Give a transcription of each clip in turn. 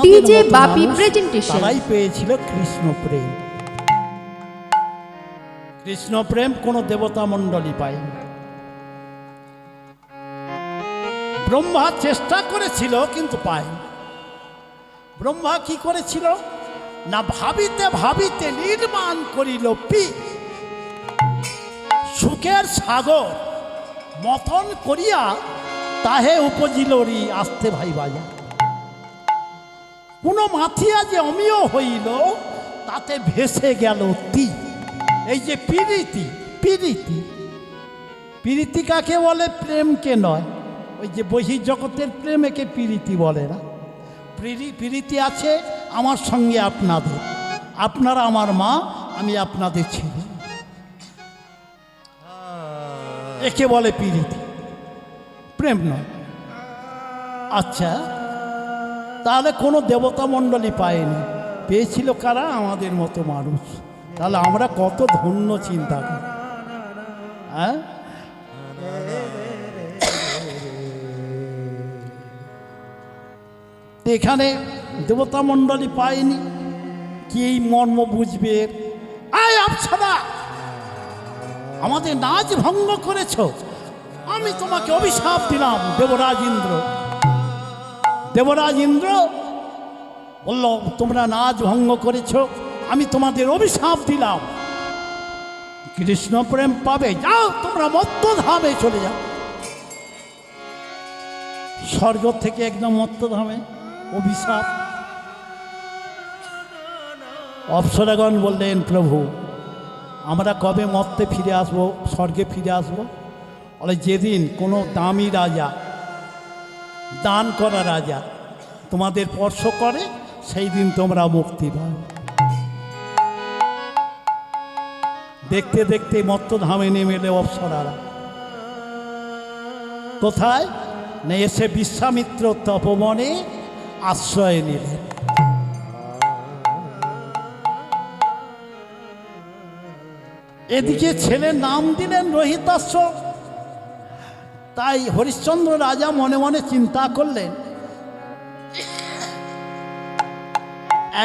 DJ বাপি presentation. তারাই পেয়েছিল কৃষ্ণ প্রেম। কৃষ্ণ প্রেম কোনো দেবতা মণ্ডলী পায়নি। ব্রহ্মা চেষ্টা করেছিল কিন্তু পায়নি। ব্রহ্মা কি করেছিল না, ভাবিতে ভাবিতে নির্মাণ করিল পি, সুখের সাগর মতন করিয়া তাহে উপজিলরি আসতে ভাই বাজা। কোন মাথিয়া যে অমিয় হইল তাতে ভেসে গেল তি। এই যে প্রীতি, প্রীতি, প্রীতি কাকে বলে? প্রেমকে নয়, ওই যে বহির্জগতের প্রেম, একে প্রীতি বলে না। প্রীতি আছে আমার সঙ্গে আপনাদের, আপনারা আমার মা, আমি আপনাদের ছেলে, একে বলে প্রীতি, প্রেম নয়। আচ্ছা, তাহলে কোনো দেবতা মণ্ডলী পায়নি, পেয়েছিল কারা? আমাদের মতো মানুষ। তাহলে আমরা কত ধন্য চিন্তা করি, হ্যাঁ? এখানে দেবতা মণ্ডলী পায়নি, কি এই মর্ম বুঝবে? আয় আফসাদা, আমাদের নাচ ভঙ্গ করেছ, আমি তোমাকে অভিশাপ দিলাম। দেবরাজ ইন্দ্র, দেবরাজ ইন্দ্র বলল, তোমরা নাচ ভঙ্গ করেছ, আমি তোমাদের অভিশাপ দিলাম। কৃষ্ণ প্রেম পাবে, যাও তোমরা মত্তধামে চলে যাও। স্বর্গ থেকে একদম মত্তধামে অভিশাপ। অপ্সরাগণ বললেন, প্রভু আমরা কবে মর্তে ফিরে আসবো, স্বর্গে ফিরে আসবো? বলে, যেদিন কোনো দামি রাজা, দান করা রাজা তোমাদের স্পর্শ করে, সেই দিন তোমরা মুক্তি পাও। দেখতে দেখতে মত্তধামে নেমে এলে অপ্সরারা। কোথায় না, এসে বিশ্বামিত্র তপবনে আশ্রয় নিলেন। এদিকে ছেলের নাম দিলেন রোহিতাশ্ব। তাই হরিশ্চন্দ্র রাজা মনে মনে চিন্তা করলেন,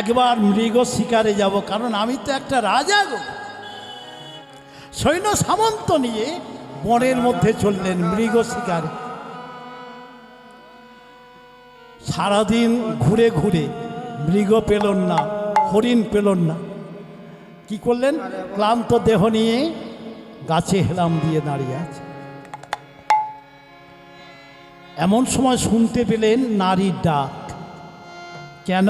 একবার মৃগ শিকারে যাব, কারণ আমি তো একটা রাজা গো। সৈন্য সামন্ত নিয়ে বনের মধ্যে চললেন মৃগ শিকারে। সারাদিন ঘুরে ঘুরে মৃগ পেলন না, হরিণ পেলন না। কি করলেন? ক্লান্ত দেহ নিয়ে গাছে হেলাম দিয়ে দাঁড়িয়ে আছে। এমন সময় শুনতে পেলেন নারীর ডাক। কেন?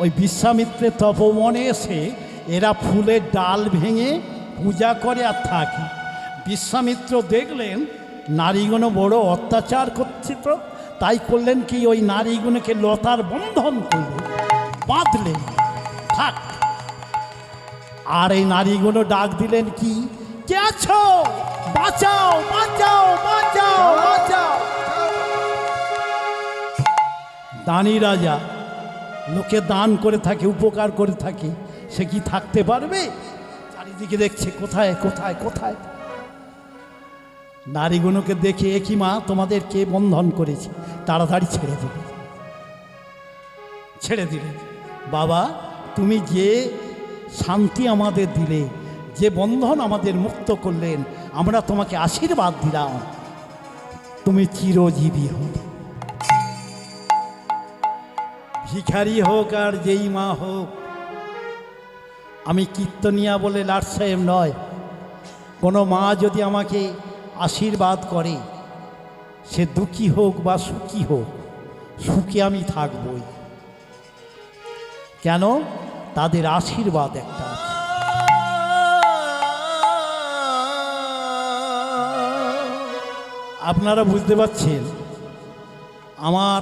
ওই বিশ্বামিত্রের তপবনে এসে এরা ফুলের ডাল ভেঙে পূজা করে আর থাকে। বিশ্বামিত্র দেখলেন নারীগুলো বড় অত্যাচার করছে, তো তাই করলেন কি, ওই নারীগুলোকে লতার বন্ধন করলেন, বাঁধলেন, থাক। আর এই নারীগুলো ডাক দিলেন, কি কে আছো? বাঁচাও, বাঁচাও, বাঁচাও, বাঁচাও। দানি রাজা লোকে দান করে থাকে, উপকার করে থাকে, সে কি থাকতে পারবে? চারিদিকে দেখছে, কোথায় কোথায় কোথায়। নারীগুলোকে দেখে, একই মা, তোমাদের কে বন্ধন করেছে? তাড়াতাড়ি ছেড়ে দিলে, ছেড়ে দিলে। বাবা, তুমি যে শান্তি আমাদের দিলে, যে বন্ধন আমাদের মুক্ত করলেন, আমরা তোমাকে আশীর্বাদ দিলাম, তুমি চিরজীবী হও। ভিখারি হোক আর যেই মা হোক, আমি কীর্তনিয়া বলে লাট সাহেব নয়, কোনো মা যদি আমাকে আশীর্বাদ করে, সে দুঃখী হোক বা সুখী হোক, সুখে আমি থাকবই। কেন? তাদের আশীর্বাদ একটা আছে। আপনারা বুঝতে পারছেন, আমার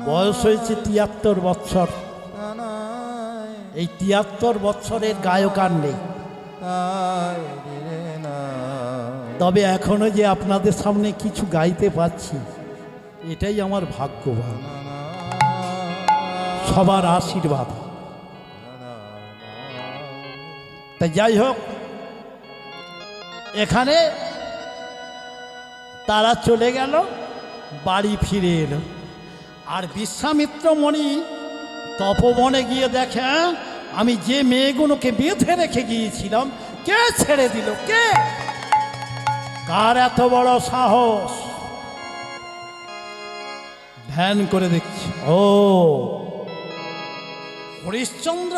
বয়স হয়েছে ৭৩ বৎসর। এই ৭৩ বৎসরের গায়ক আর নেই, তবে এখনো যে আপনাদের সামনে কিছু গাইতে পাচ্ছি, এটাই আমার ভাগ্যবান, সবার আশীর্বাদ। তাই যাই হোক, এখানে তারা চলে গেল, বাড়ি ফিরে এলো। আর বিশ্বামিত্র মণি তপবনে গিয়ে দেখে আমি যে মেয়েগুলোকে বেঁধে রেখে গিয়েছিলাম কে ছেড়ে দিল, কে? কার এত বড় সাহস? ধ্যান করে দেখছি, ও হরিশ্চন্দ্র,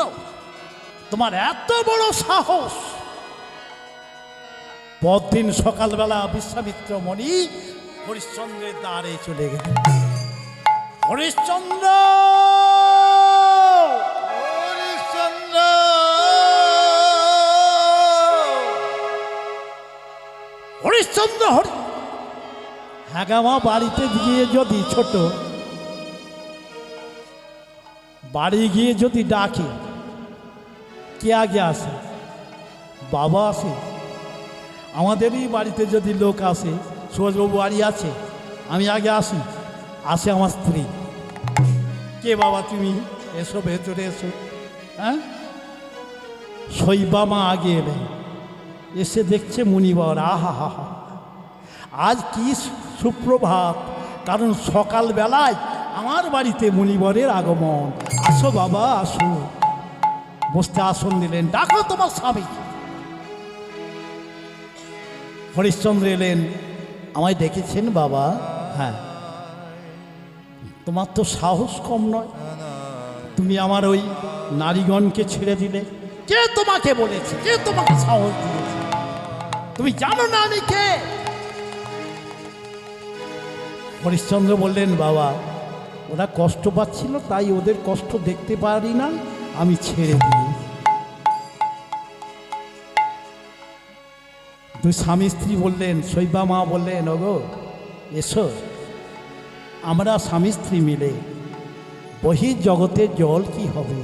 তোমার এত বড় সাহস! পরদিন সকালবেলা বিশ্বামিত্র মণি হরিশ্চন্দ্রের দ্বারে চলে গেল। হরিশ্চন্দ্র, হরিশ্চন্দ্র, হরিশ্চন্দ্র, হরি হ্যাঁ মা, বাড়িতে গিয়ে যদি ছোট বাড়ি গিয়ে যদি ডাকে, কে আগে আসে? বাবা আসে। আমাদেরই বাড়িতে যদি লোক আসে, সুভাষবাবু বাড়ি আছে, আমি আগে আসি, আসে আমার স্ত্রী, কে বাবা তুমি, এসো ভেতরে এসো। হ্যাঁ, শৈবা মা আগে এলেন, এসে দেখছে মুনিবর, আহা হা হা, আজ কি সুপ্রভাত, কারণ সকালবেলায় আমার বাড়িতে মুনিবরের আগমন। আসো বাবা আসো, বসতে আসন দিলেন। ডাকো তোমার স্বামী। হরিশ্চন্দ্র এলেন, আমায় ডেকেছেন বাবা? হ্যাঁ। তোমার তো সাহস কম নয়, তুমি আমার ওই নারীগণকে ছেড়ে দিলে। কে তোমাকে বলেছে, কে তোমাকে সাহস দিয়েছে? তুমি জানো না আমি কে? হরিশ্চন্দ্র বললেন, বাবা ওরা কষ্ট পাচ্ছিল, তাই ওদের কষ্ট দেখতে পারি না, আমি ছেড়ে দিই। দুই স্বামী স্ত্রী বললেন, শৈবা মা বললেন, ওগো এসো, আমরা স্বামী স্ত্রী মিলে বহির জগতের জল কি হবে।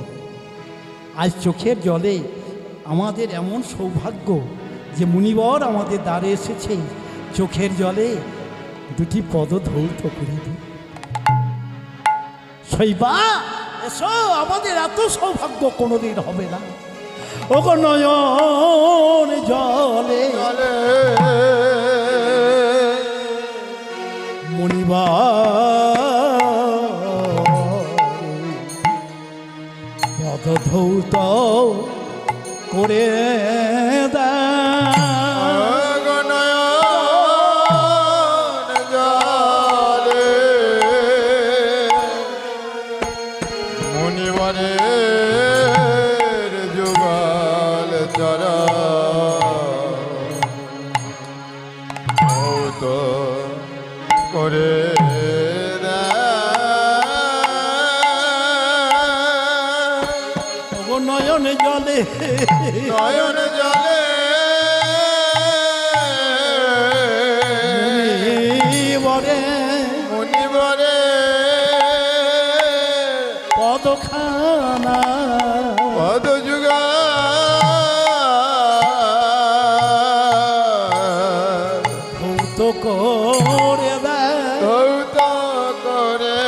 আজ চোখের জলে আমাদের এমন সৌভাগ্য যে মুনিবর আমাদের দ্বারে এসেছে, চোখের জলে দুটি পদ ধৌত করে দিই। শৈবা এসো, আমাদের এত সৌভাগ্য কোনোদিন হবে না। ওগো নয়ন জলে মুনিবার পদ ধৌত করে মুনিবরের যুগল চরা তো করে নয়ন জলে, নয়ন জলে মুনিবরে মুনিবরে পদখানা পদ যুগা ধৌত করে দেয়, ধৌত করে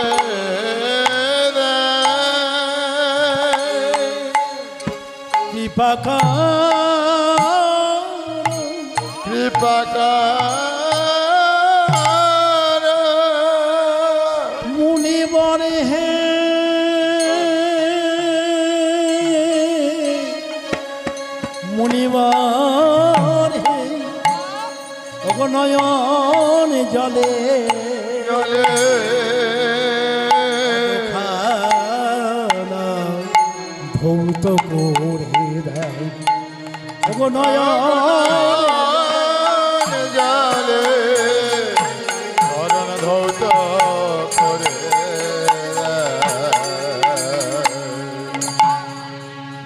কৃপা কৃপাকার মুনিবরে হে মুনিবর হে, ওগো নয়ন জলে জলে খানা ধৌত করে দেয়, ওগো নয়ন জলে চরণ ধৌত করে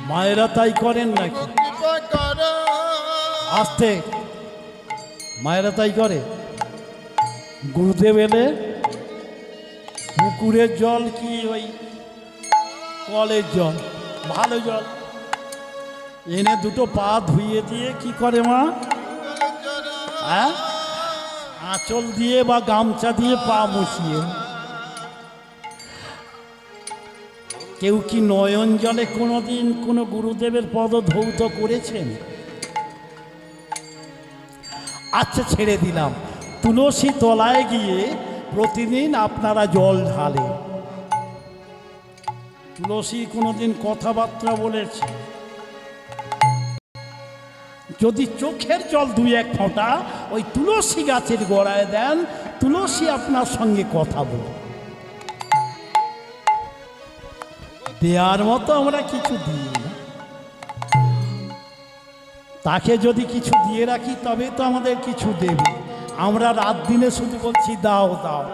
মায়েরা তাই করেন নাকি? কৃপাকার আস্তে, মায়েরা তাই করে। গুরুদেব এলে পুকুরের জল কি ওই কলের জল, ভালো জল এনে দুটো পা ধুইয়ে দিয়ে কি করে মা? হ্যাঁ, আঁচল দিয়ে বা গামছা দিয়ে পা মুছিয়ে। কেউ কি নয়ন জলে কোনোদিন কোনো গুরুদেবের পদ ধৌত করেছেন? আচ্ছা ছেড়ে দিলাম, তুলসী তলায় গিয়ে প্রতিদিন আপনারা জল ঢালে, তুলসী কোনোদিন কথাবার্তা বলেছে? যদি চোখের জল দুই এক ফোঁটা ওই তুলসী গাছের গোড়ায় দেন, তুলসী আপনার সঙ্গে কথা বলে। দেওয়ার মতো আমরা কিছু দিই না। তাকে যদি কিছু দিয়ে রাখি তবে তো আমাদের কিছু দেবে। আমরা রাত দিনে শুধু বলছি দাও দাও,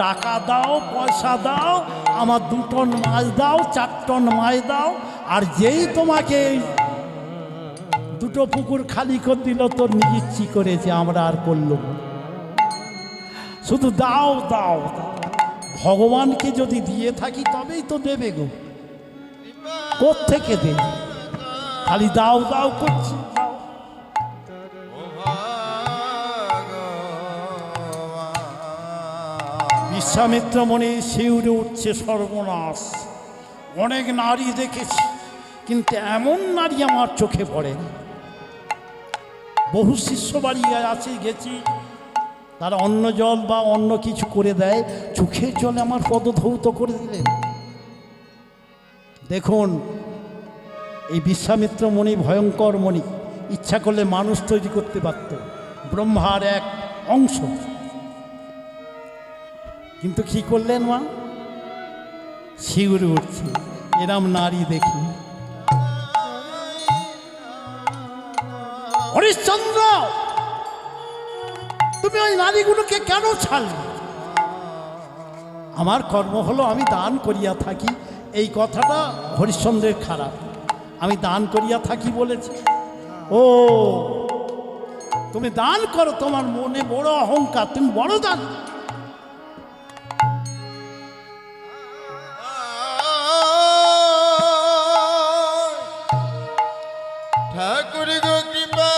টাকা দাও, পয়সা দাও, আমার 2 টন মাছ দাও, 4 টন মাছ দাও। আর যেই তোমাকে 2টো পুকুর খালি করে দিল তোর নিশ্চি করেছে, আমরা আর করল না। শুধু দাও দাও দাও। ভগবানকে যদি দিয়ে থাকি তবেই তো দেবে গো। কোত্থেকে দেবে? খালি দাও দাও করছি। বিশ্বামিত্র মনে শিউরে উঠছে সর্বনাশ। অনেক নারী দেখেছি, কিন্তু এমন নারী আমার চোখে পড়ে না। বহু শিষ্য বাড়ি আছে, গেছি, তারা অন্ন জল বা অন্য কিছু করে দেয়, চোখের জলে আমার পদধৌত করে দিলেন। দেখুন, এই বিশ্বামিত্র মণি ভয়ঙ্কর মণি, ইচ্ছা করলে মানুষ তৈরি করতে পারত, ব্রহ্মার এক অংশ। কিন্তু কি করলেন মা? শিউরে উঠছে, এরম নারী দেখি। হরিশ্চন্দ্র, তুমি ওই নারীগুলোকে কেন ছাড়লে? আমার কর্ম হলো আমি দান করিয়া থাকি। এই কথাটা হরিশ্চন্দ্রের খারাপ। আমি দান করিয়া থাকি বলেছি। ও, তুমি দান করো, তোমার মনে বড় অহংকার, তুমি বড় দান। ঠাকুর গো কৃপা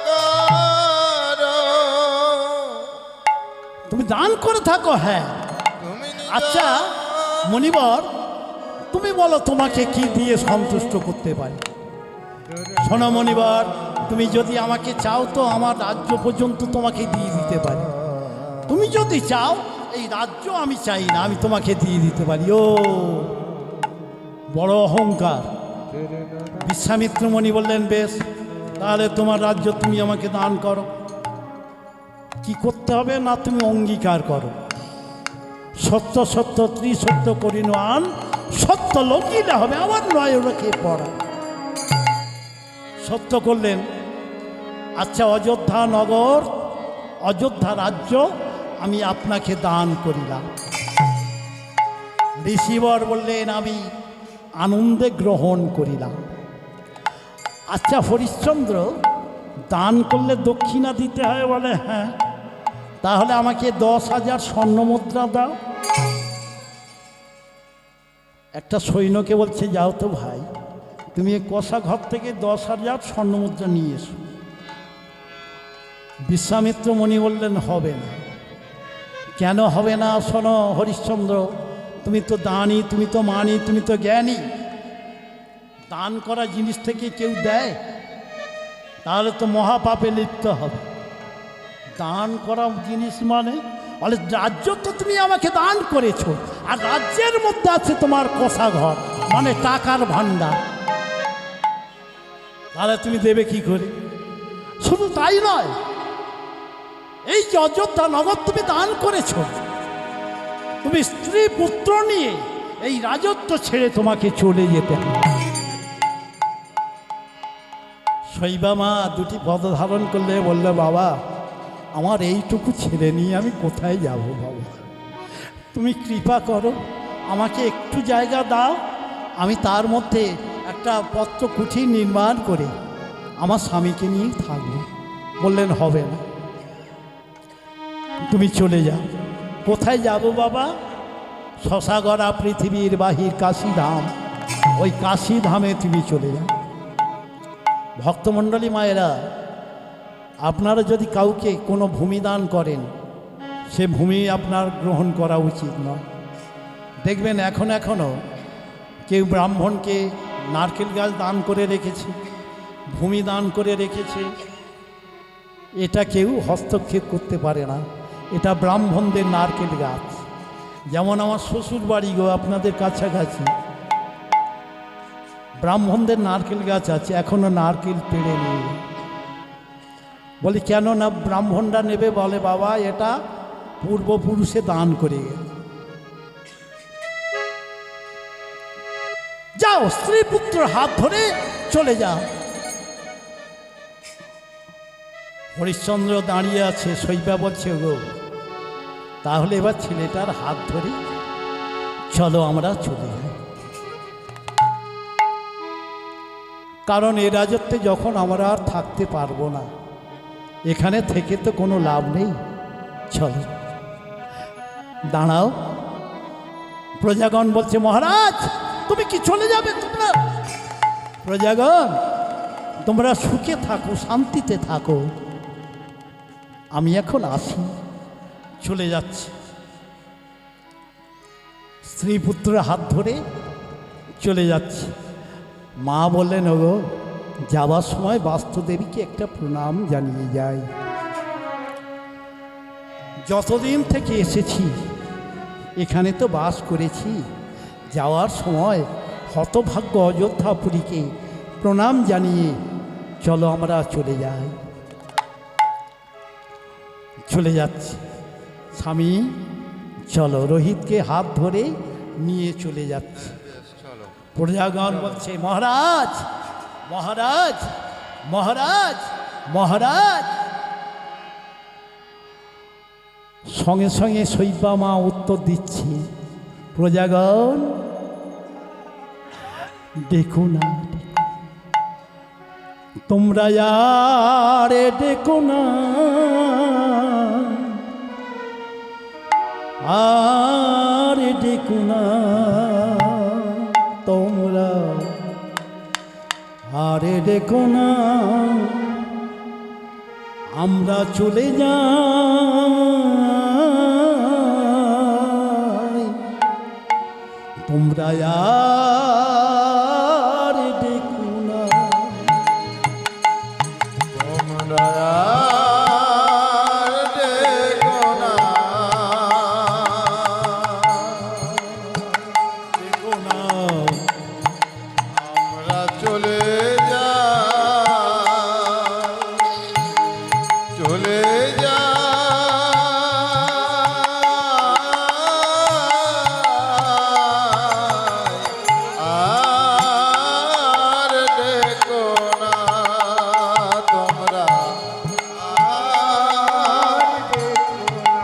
করো, তুমি দান করে থাকো। হ্যাঁ, তুমি আচ্ছা মণিবর, তুমি বলো তোমাকে কি দিয়ে সন্তুষ্ট করতে পারি? শোনো মণিবর, তুমি যদি আমাকে চাও তো আমার রাজ্য পর্যন্ত তোমাকে দিয়ে দিতে পারি। তুমি যদি চাও এই রাজ্য আমি চাই না, আমি তোমাকে দিয়ে দিতে পারি। ও বড় অহংকার। বিশ্বামিত্র মুনি বললেন, বেশ, তাহলে তোমার রাজ্য তুমি আমাকে দান করো। কি করতে হবে না, তুমি অঙ্গীকার করো। সত্য সত্য ত্রিসত্য করিনওয়ান, সত্য লঙ্ঘিলে হবে আমার নয় রেখে পড়া। সত্য করলেন। আচ্ছা, অযোধ্যা নগর, অযোধ্যা রাজ্য আমি আপনাকে দান করিলাম। ঋষিবর বললেন, আমি আনন্দে গ্রহণ করিলাম। আচ্ছা হরিশ্চন্দ্র, দান করলে দক্ষিণা দিতে হয় বলে? হ্যাঁ, তাহলে আমাকে 10,000 স্বর্ণমুদ্রা দাও। একটা সৈন্যকে বলছে, যাও তো ভাই, তুমি এই কষা ঘর থেকে 10,000 স্বর্ণমুদ্রা নিয়ে এসো। বিশ্বামিত্র মুনি বললেন, হবে না। কেন হবে না? শোনো হরিশ্চন্দ্র, তুমি তো দানি, তুমি তো মানি, তুমি তো জ্ঞানী। দান করা জিনিস থেকে কেউ দেয়? তাহলে তো মহাপাপে লিপ্ত হবে। দান করা জিনিস মানে বলে রাজ্য তো তুমি আমাকে দান করেছো, আর রাজ্যের মধ্যে আছে তোমার কষা ঘর, মানে টাকার ভাণ্ডার। তাহলে তুমি দেবে কি করে? শুধু তাই নয়, এই যে অযোধ্যা নগর তুমি দান করেছ, তুমি স্ত্রী পুত্র নিয়ে এই রাজত্ব ছেড়ে তোমাকে চলে যেতে হবে। শৈবা মা দুটি পদ ধারণ করলে বললে, বাবা আমার এইটুকু ছেলে নিয়ে আমি কোথায় যাব বাবা, তুমি কৃপা করো, আমাকে একটু জায়গা দাও, আমি তার মধ্যে একটা পত্র কুঠি নির্মাণ করে আমার স্বামীকে নিয়েই থাকবো। বললেন, হবে না, তুমি চলে যাও। কোথায় যাব বাবা? শশাগড়া পৃথিবীর বাহির কাশীধাম, ওই কাশীধামে তুমি চলে যাও। ভক্তমণ্ডলী মায়েরা, আপনারা যদি কাউকে কোনো ভূমি দান করেন, সে ভূমি আপনার গ্রহণ করা উচিত নয়। দেখবেন এখনও কেউ ব্রাহ্মণকে নারকেল গাছ দান করে রেখেছে, ভূমি দান করে রেখেছে। এটা কেউ হস্তক্ষেপ করতে পারে না, এটা ব্রাহ্মণদের নারকেল গাছ। যেমন আমার শ্বশুর বাড়ি গো আপনাদের কাছাকাছি, ব্রাহ্মণদের নারকেল গাছ আছে, এখনো নারকেল পেড়ে নেই। বলি কেন না? ব্রাহ্মণরা নেবে, বলে বাবা এটা পূর্বপুরুষে দান করে গেল। যাও, স্ত্রী পুত্র হাত ধরে চলে যাও। হরিশ্চন্দ্র দাঁড়িয়ে আছে, শৈবা বলছে গো তাহলে এবার ছেলেটার হাত ধরে চলো আমরা চলে যাই, কারণ এ রাজত্বে যখন আমরা আর থাকতে পারবো না, এখানে থেকে তো কোনো লাভ নেই, চলো। দাঁড়াও। প্রজাগণ বলছে মহারাজ তুমি কি চলে যাবে? তোমরা প্রজাগণ তোমরা সুখে থাকো, শান্তিতে থাকো, আমি এখন আসি, চলে যাচ্ছি। স্ত্রী পুত্র হাত ধরে চলে যাচ্ছে। মা বললেন ওগো যাওয়ার সময় বাস্তুদেবীকে একটা প্রণাম জানিয়ে যাই, যতদিন থেকে এসেছি এখানে তো বাস করেছি, যাওয়ার সময় হতভাগ্য অযোধ্যাপুরীকে প্রণাম জানিয়ে চলো আমরা চলে যাই। চলে যাচ্ছে। স্বামী চলো, রোহিতকে হাত ধরে নিয়ে চলে যাচ্ছে। চলো। প্রজাগণ বলছে মহারাজ মহারাজ মহারাজ মহারাজ। সঙ্গে সঙ্গে শৈবা মা উত্তর দিচ্ছে প্রজাগণ দেখো না, তোমরা আরে দেখো না, আরে দেখো না তোমরা, আরে দেখো না, আমরা চলে যাই, তোমরা আর দেখো না, তোমরা আর দেখো না, দেখো না, আমরা চলে যাই, চলে যাই, আর দেখো না তোমরা, আর দেখো না।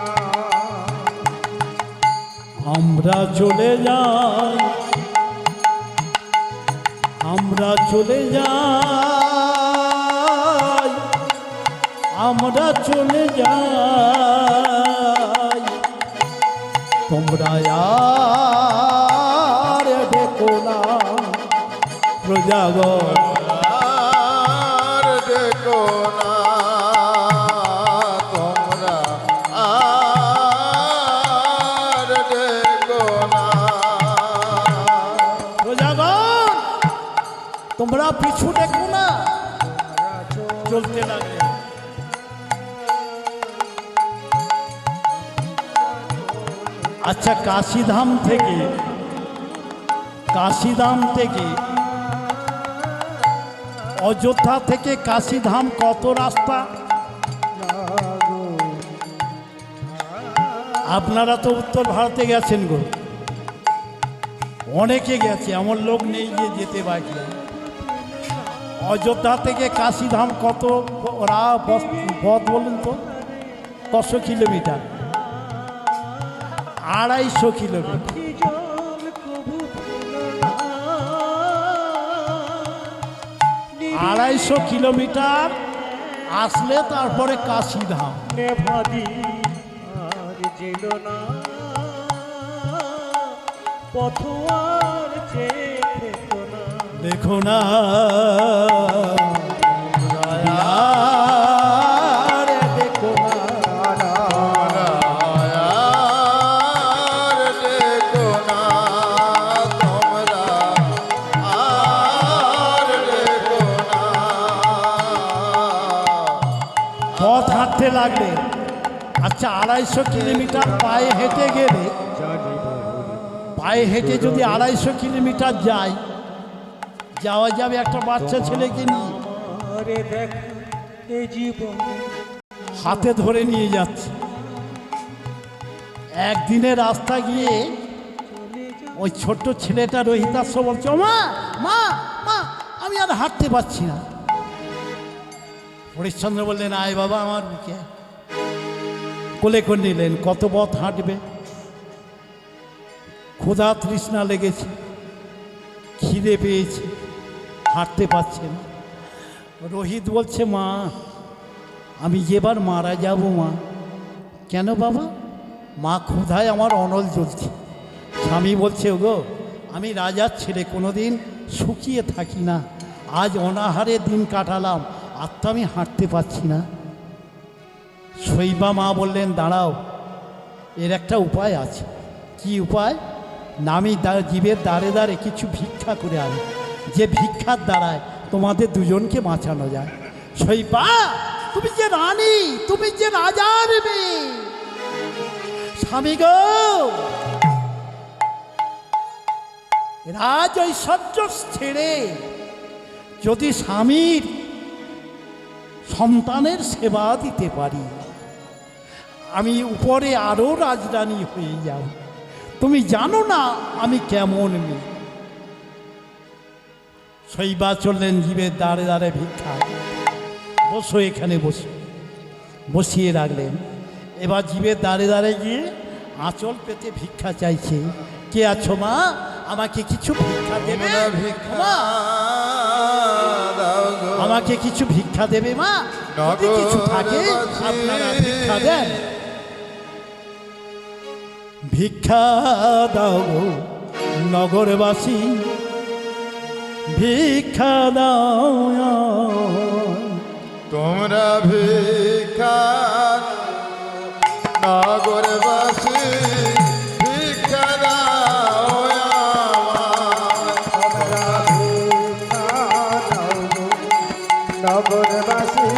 আমরা চলে যাই, আমরা চলে যাই, আমরা চলে যাই, তোমরা আর দেখো না প্রজাগণ, আর দেখো না তোমরা, আর দেখো না। প্রজাগণ তোমরা পিছু দেখো না। চলতে লাগলে আচ্ছা কাশীধাম থেকে অযোধ্যা থেকে কাশীধাম কত রাস্তা? আপনারা তো উত্তর ভারতে গেছেন গো, অনেকে গেছে, এমন লোক নেই যে যেতে বাকি। অযোধ্যা থেকে কাশীধাম কত পথ বলুন তো? কত কিলোমিটার? 250 কিলোমিটার। 250 কিলোমিটার আসলে তারপরে কাশীধাম। নেভাদি আর যেল না, পথুয়ার চেয়ে থেকো না, দেখো না আর দেখো না, আর দেখো না তোমরা, আর দেখো না। পথ হাঁটতে লাগলে। আচ্ছা 250 কিলোমিটার পায়ে হেঁটে গেলে জানি পায়ে হেঁটে যদি 250 কিলোমিটার যায়, যাওয়া যাবে একটা বাচ্চা ছেলেকে নিয়ে। আরে দেখ এই জীবন হাতে ধরে নিয়ে যাচ্ছে। একদিনের রাস্তা গিয়ে ওই ছোট্ট ছেলেটা রোহিতাস্য বলছে, মা মা মা আমি আর হাঁটতে পারছি না। হরিশ্চন্দ্র বললেন, আয় বাবা আমার বুকে আয়। কোলে করে নিলেন। কত পথ হাঁটবে, ক্ষুধা তৃষ্ণা লেগেছে, খিদে পেয়েছে, হাঁটতে পারছে না। রোহিত বলছে, মা আমি এবার মারা যাব মা। কেন বাবা? মা ক্ষুধায় আমার অনল জ্বলছে। স্বামী বলছে, ওগো আমি রাজার ছেলে, কোনোদিন শুকিয়ে থাকি না, আজ অনাহারে দিন কাটালাম, আর তো আমি হাঁটতে পারছি না। শৈবা মা বললেন, দাঁড়াও, এর একটা উপায় আছে। কি উপায়? নামি জীবের দ্বারে দ্বারে কিছু ভিক্ষা করে আনে, যে ভিক্ষার দ্বারায় তোমাদের দুজনকে বাঁচানো যায়। শৈবা, তুমি যে রানী, তুমি যে রাজার মেয়ে, স্বামী গো রাজ ঐশ্বর্য ছেড়ে যদি স্বামীর সন্তানের সেবা দিতে পারি, আমি উপরে আরো রাজরানী হয়ে যাব। তুমি জানো না আমি কেমন মেয়ে। শৈবা চললেন জীবের দ্বারে দ্বারে ভিক্ষা। বসো এখানে, বসো। বসিয়ে রাখলেন। এবার জীবের দ্বারে দ্বারে গিয়ে আঁচল পেতে ভিক্ষা চাইছে। কে আছো মা? আমাকে কিছু ভিক্ষা দেবে? তোমরা ভিক্ষা মা, দাও গো। আমাকে কিছু ভিক্ষা দেবে মা? যদি কিছু থাকে আপনারা ভিক্ষা দেন। ভিক্ষা দাও গো নগরবাসী, ভিক্ষা দাও। তোমরা ভিক্ষা নগরবাসী, ভিক্ষা দাও নগরবাসী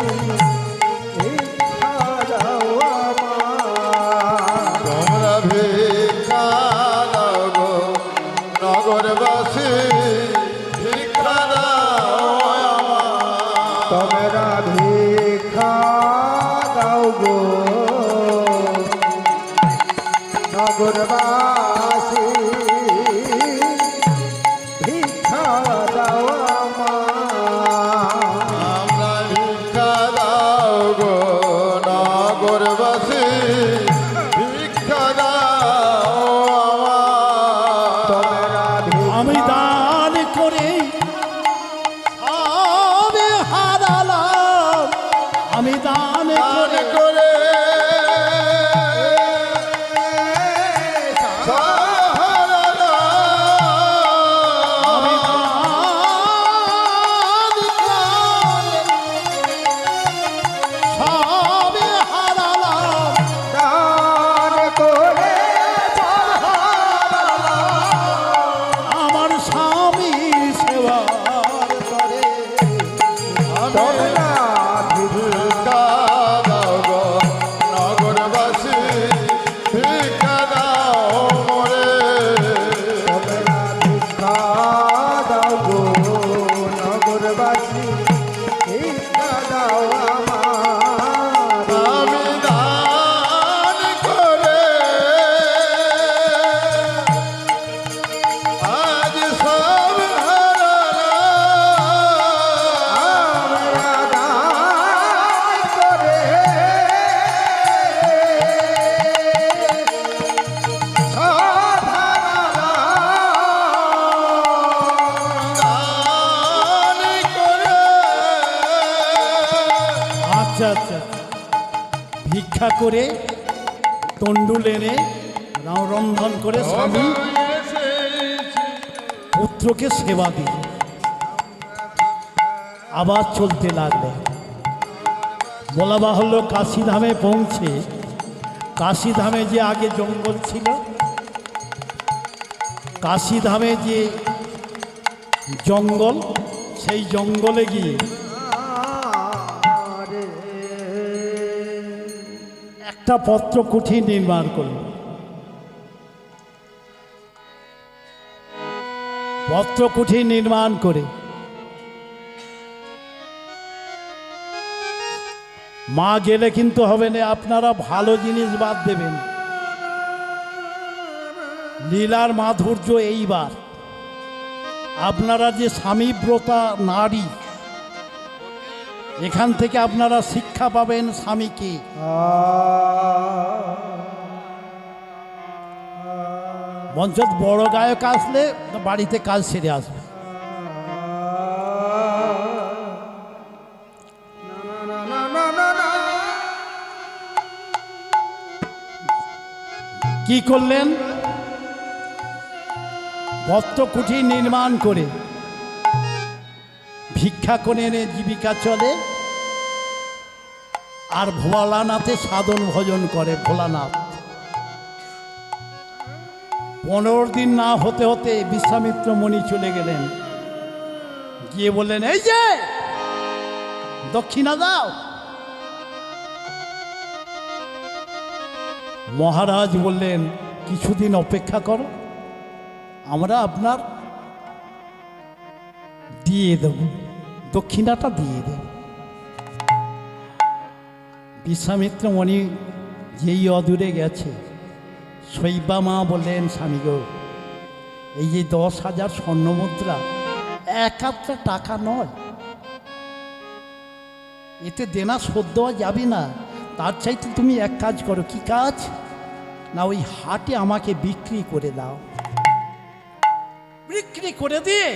তোমরা ভিক্ষা দাও গো নগরবাসী, ভিক্ষা দাও তোমরা ভিক্ষা দাও গো নগরবাসী, ভিক্ষা দাও আমরা ভিক্ষা দাও গো নগরবাসী, ভিক্ষা দাও তোমরা আমি দান করে সবে হারালাম, আমি দান দান করে করে আমি দান করে সবে হারালাম, দান করে আমার স্বামীর সেবার করে। তোমরা ভিক্ষা দাও গো নগরবাসী, ভিক্ষা দাও মোরে। তোমরা ভিক্ষা দাও গো নগরবাসী, ভিক্ষা দাও আমার। আমি দান করে আজ সব হারালাম। আমরা দান করে সব দান করে আচ্ছা আচ্ছা, ভিক্ষা করে তণ্ডুল এনে রন্ধন করে স্বামী পুত্রকে সেবা দিল। আবার চলতে লাগলে। বলা বাহুল্য কাশীধামে পৌঁছে, কাশীধামে যে আগে জঙ্গল ছিল, কাশীধামে যে জঙ্গল, সেই জঙ্গলে গিয়ে একটা পত্রকুঠি নির্মাণ করল। পত্রকুঠি নির্মাণ করে মা গেলে কিন্তু হবে না, আপনারা ভালো জিনিস বাদ দেবেন। লীলার মাধুর্য এইবার আপনারা যে স্বামীব্রতা নারী, এখান থেকে আপনারা শিক্ষা পাবেন স্বামীকে। মঞ্চত বড় গায়ক আসলে বাড়িতে কাজ সেরে আসবে। কি করলেন? ভক্তকুঠি নির্মাণ করে ভিক্ষা করে এনে জীবিকা চলে, আর ভোলানাথে সাধন ভজন করে। ভোলানাথ 15 দিন না হতে হতে বিশ্বামিত্র মুনি চলে গেলেন, গিয়ে বললেন, এই যে দক্ষিণা দাও। মহারাজ বললেন, কিছুদিন অপেক্ষা করো, আমরা আপনার দিয়ে দেব, দক্ষিণাটা দিয়ে দেব। বিশ্বামিত্র মুনি যেই অদূরে গেছে, শৈবা মা বললেন, স্বামী গো, এই যে 10,000 স্বর্ণমুদ্রা এক আধটা টাকা নয়, এতে দেনা শোধ দেওয়া যাবে না। তার চাইতে তুমি এক কাজ করো। কি কাজ? না, ওই হাটে আমাকে বিক্রি করে দাও। বিক্রি করে দিয়ে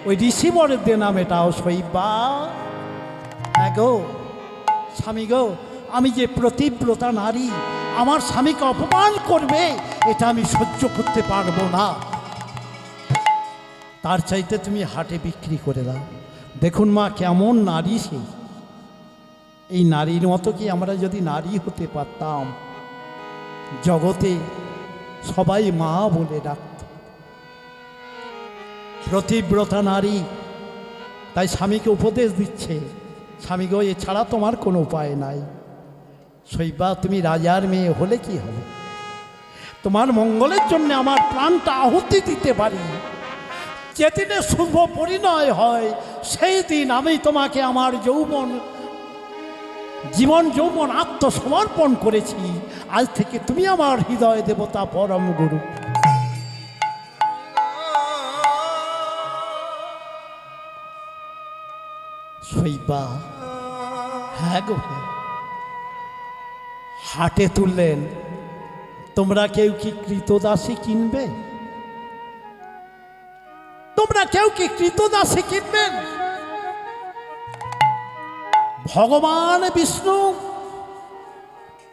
ওই রিসিভারের দেনা মেটাও। শৈবা, হ্যাঁ গো স্বামী গো, আমি যে প্রতিব্রতা নারী, আমার স্বামীকে অপমান করবে, এটা আমি সহ্য করতে পারবো না। তার চাইতে তুমি হাটে বিক্রি করে দাও। দেখুন মা, কেমন নারী সে। এই নারীর মতো কি আমরা যদি নারী হতে পারতাম, জগতে সবাই মা বলে ডাকত। প্রতিব্রতা নারী, তাই স্বামীকে উপদেশ দিচ্ছে, স্বামী গো, এছাড়া তোমার কোনো উপায় নাই। শৈবা, তুমি রাজার মেয়ে হলে কি হবে? তোমার মঙ্গলের জন্য আমার প্রাণটা আহুতি দিতে পারি। যেদিনে শুভ পরিণয় হয়, সেই দিন আমি তোমাকে আমার জীবন যৌবন আত্মসমর্পণ করেছি। আজ থেকে তুমি আমার হৃদয় দেবতা, পরম গুরু। শৈবা, হ্যাঁ গো, হাটে তুললেন। তোমরা কেউ কি কৃতদাসী কিনবে? তোমরা কেউ কি কৃতদাসী কিনবেন? ভগবান বিষ্ণু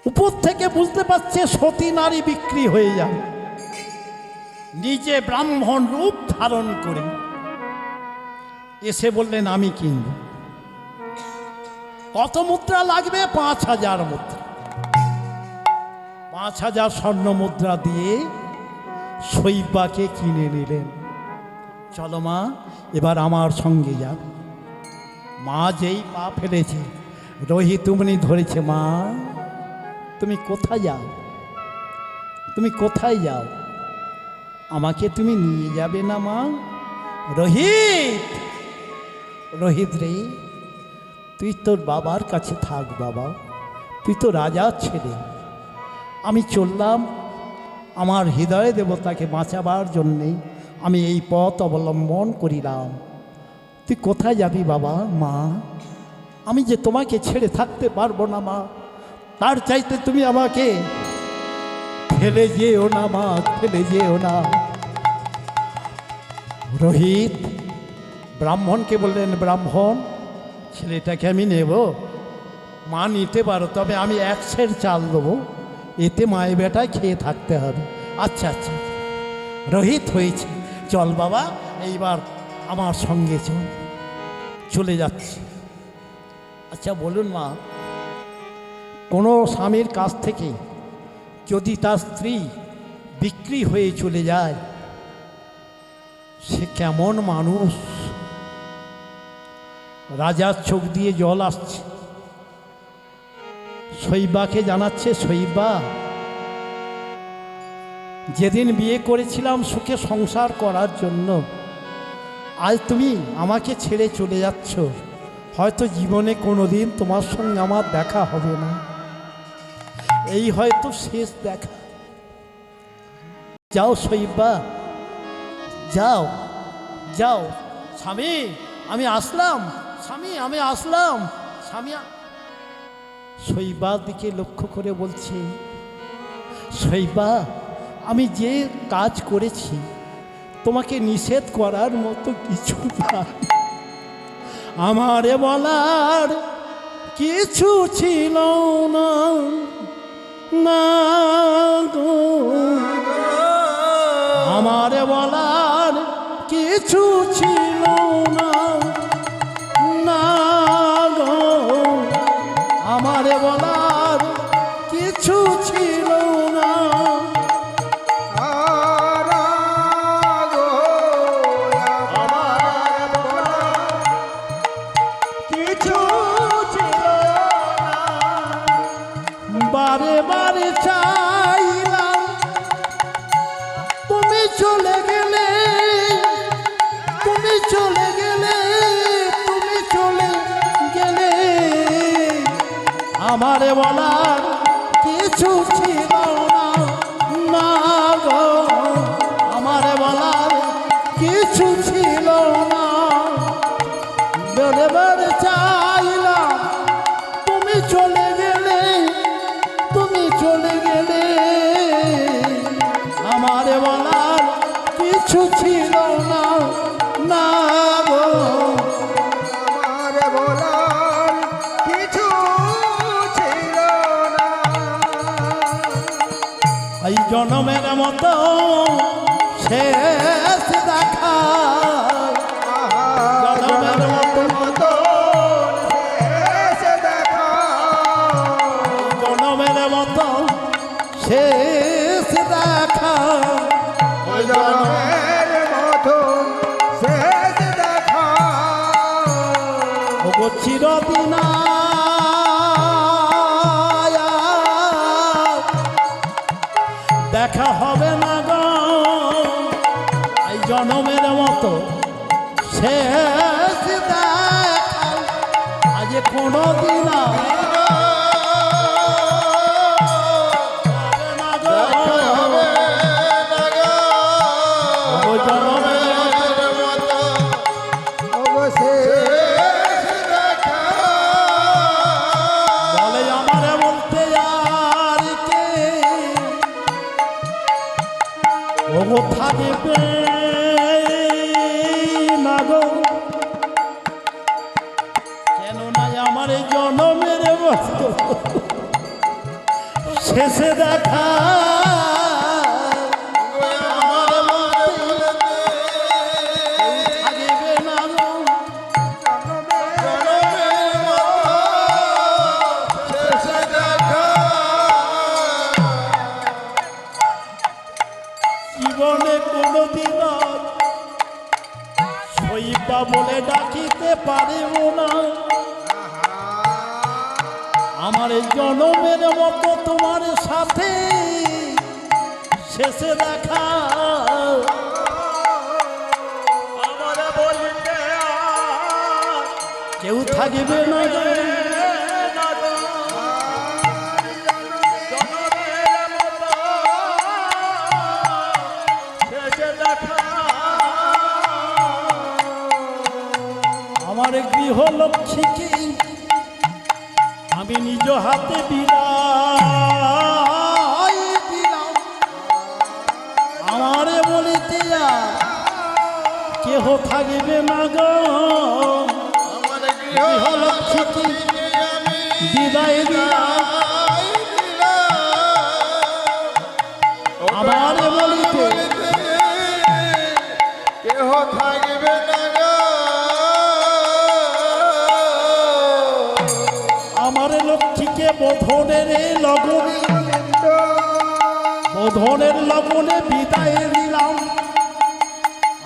উপর থেকে বুঝতে পারছে সতী নারী বিক্রি হয়ে যাবে, নিজে ব্রাহ্মণ রূপ ধারণ করে এসে বললেন, আমি কিনব। কত মুদ্রা লাগবে? 5,000 মুদ্রা। 5,000 স্বর্ণ মুদ্রা দিয়ে শৈবাকে কিনে নিলেন। চলো মা, এবার আমার সঙ্গে যাও। মা যেই পা ফেলেছে, রোহিত উমনি ধরেছে, মা তুমি কোথায় যাও? তুমি কোথায় যাও? আমাকে তুমি নিয়ে যাবে না মা? রোহিত, রোহিত রে, তুই তোর বাবার কাছে থাক বাবা, তুই তো রাজার ছেলে। আমি চললাম আমার হৃদয় দেবতাকে বাঁচাবার জন্যে, আমি এই পথ অবলম্বন করিলাম। তুই কোথায় যাবি বাবা? মা, আমি যে তোমাকে ছেড়ে থাকতে পারবো না মা, তার চাইতে তুমি আমাকে ফেলে যেও না মা, ফেলে যেও না। রোহিত ব্রাহ্মণকে বললেন, ব্রাহ্মণ, ছেলেটাকে আমি নেব? মা নিতে পারো, তবে আমি 1 সের চাল দেবো, এতে মায়ের বেটায় খেয়ে থাকতে হবে। আচ্ছা আচ্ছা, রোহিত হয়েছে, চল বাবা, এইবার আমার সঙ্গে চলে যাচ্ছি। আচ্ছা বলুন মা, কোনো স্বামীর কাছ থেকে যদি তার স্ত্রী বিক্রি হয়ে চলে যায়, সে কেমন মানুষ? রাজার চোখ দিয়ে জল আসছে। শৈবাকে জানাচ্ছে, শৈবা, যেদিন বিয়ে করেছিলাম সুখে সংসার করার জন্য, আজ তুমি আমাকে ছেড়ে চলে যাচ্ছ, হয়তো জীবনে কোনোদিন তোমার সঙ্গে আমার দেখা হবে না, এই হয়তো শেষ দেখা। যাও শৈবা, যাও যাও। স্বামী আমি আসলাম, স্বামী আমি আসলাম, স্বামী। শৈবার দিকে লক্ষ্য করে বলছে, শৈবা আমি যে কাজ করেছি তোমাকে নিষেধ করার মতো কিছু নাই, আমারে বলার কিছু ছিল না, না গো, আমারে বলার কিছু ছিল না, না গো, আমারে বলার কিছু ছিল না। বারে বারে চাইলাম তুমি চলে গেলে, তুমি চলে গেলে, তুমি চলে গেলে, আমারে বলার কিছু ছিল না, না গো, আমারে বলার কিছু ছিল না। বারে বারে চাইলাম তুমি চলে গেলে, তুমি চলে গেলে, আমারে বলার কিছু ছিল না, না গো, আমারে বলার কিছু ছিল না। এই জনমের মতো শেষ দেখা, জনমের মতো শেষ দেখা, জনমের মতো শেষ দেখা, জনমের মতো শেষ দেখা। ওগো চিরদিন দেখা হবে না গো, এই জনমের মতো শেষ দেখা আজ কোনো দিন হবে না গো, ওগো জনমের মতো অবশেষ বলে আমারে বলতে আর কে, ওগো থাকবে না গো, কেন নাই আমার এই জনমের মতো শেষে দেখা, আমার মতে থাকবে না গো, জীবনে কোনোদিন শৈবা বলে ডাকিতে পারিব না, আমার এই জনমের মতো তোমার সাথে শেষে দেখা, আমারে বলিতে আর কেউ থাকবে না গো, জনমের মতো শেষে দেখা, আমার গৃহলক্ষ্মীকে আমি নিজ হাতে বিদায় দিলাম, আমারে বলিতে কেহ থাকবে না গো, গৃহলক্ষ্মীকে বিদায় দিলাম, আমারে বলিতে কেহ থাকবে না গো, আমার লক্ষ্মীকে বোধনের লগনে, বোধনের লগনে বিদায় দিলাম,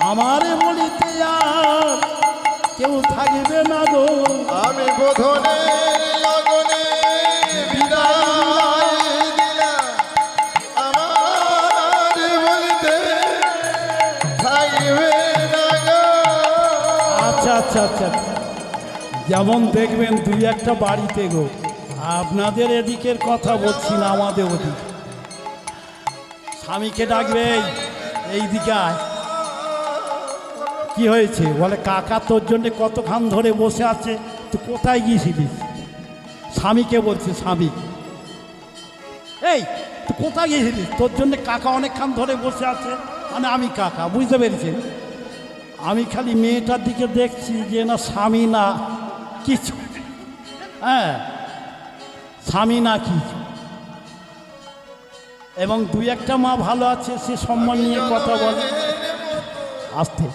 আমারে বলিতে আর কেউ থাকবে না গো, আমি বোধনে লগনে বিদায় দিলাম, আমার বলিতে থাকবে না গো, আচ্ছা আচ্ছা, যেমন দেখবেন দুই একটা বাড়িতে গো, আপনাদের এদিকের কথা বলছি না, আমাদের ওদিক স্বামীকে ডাকবে, এই দিকে আয়। কি হয়েছে বলে, কাকা তোর জন্য কতক্ষণ ধরে বসে আছে, তুই কোথায় গিয়েছিলিস? স্বামীকে বলছে, স্বামী এই তুই কোথায় গিয়েছিলিস, তোর জন্য কাকা অনেকক্ষণ ধরে বসে আছে। মানে আমি কাকা, বুঝতে পেরেছেন? আমি খালি মেয়েটার দিকে দেখছি যে না স্বামী না কিছু, হ্যাঁ স্বামী না কিছু। এবং দুই একটা মা ভালো আছে, সে সম্মান নিয়ে কথা বলে আসতে।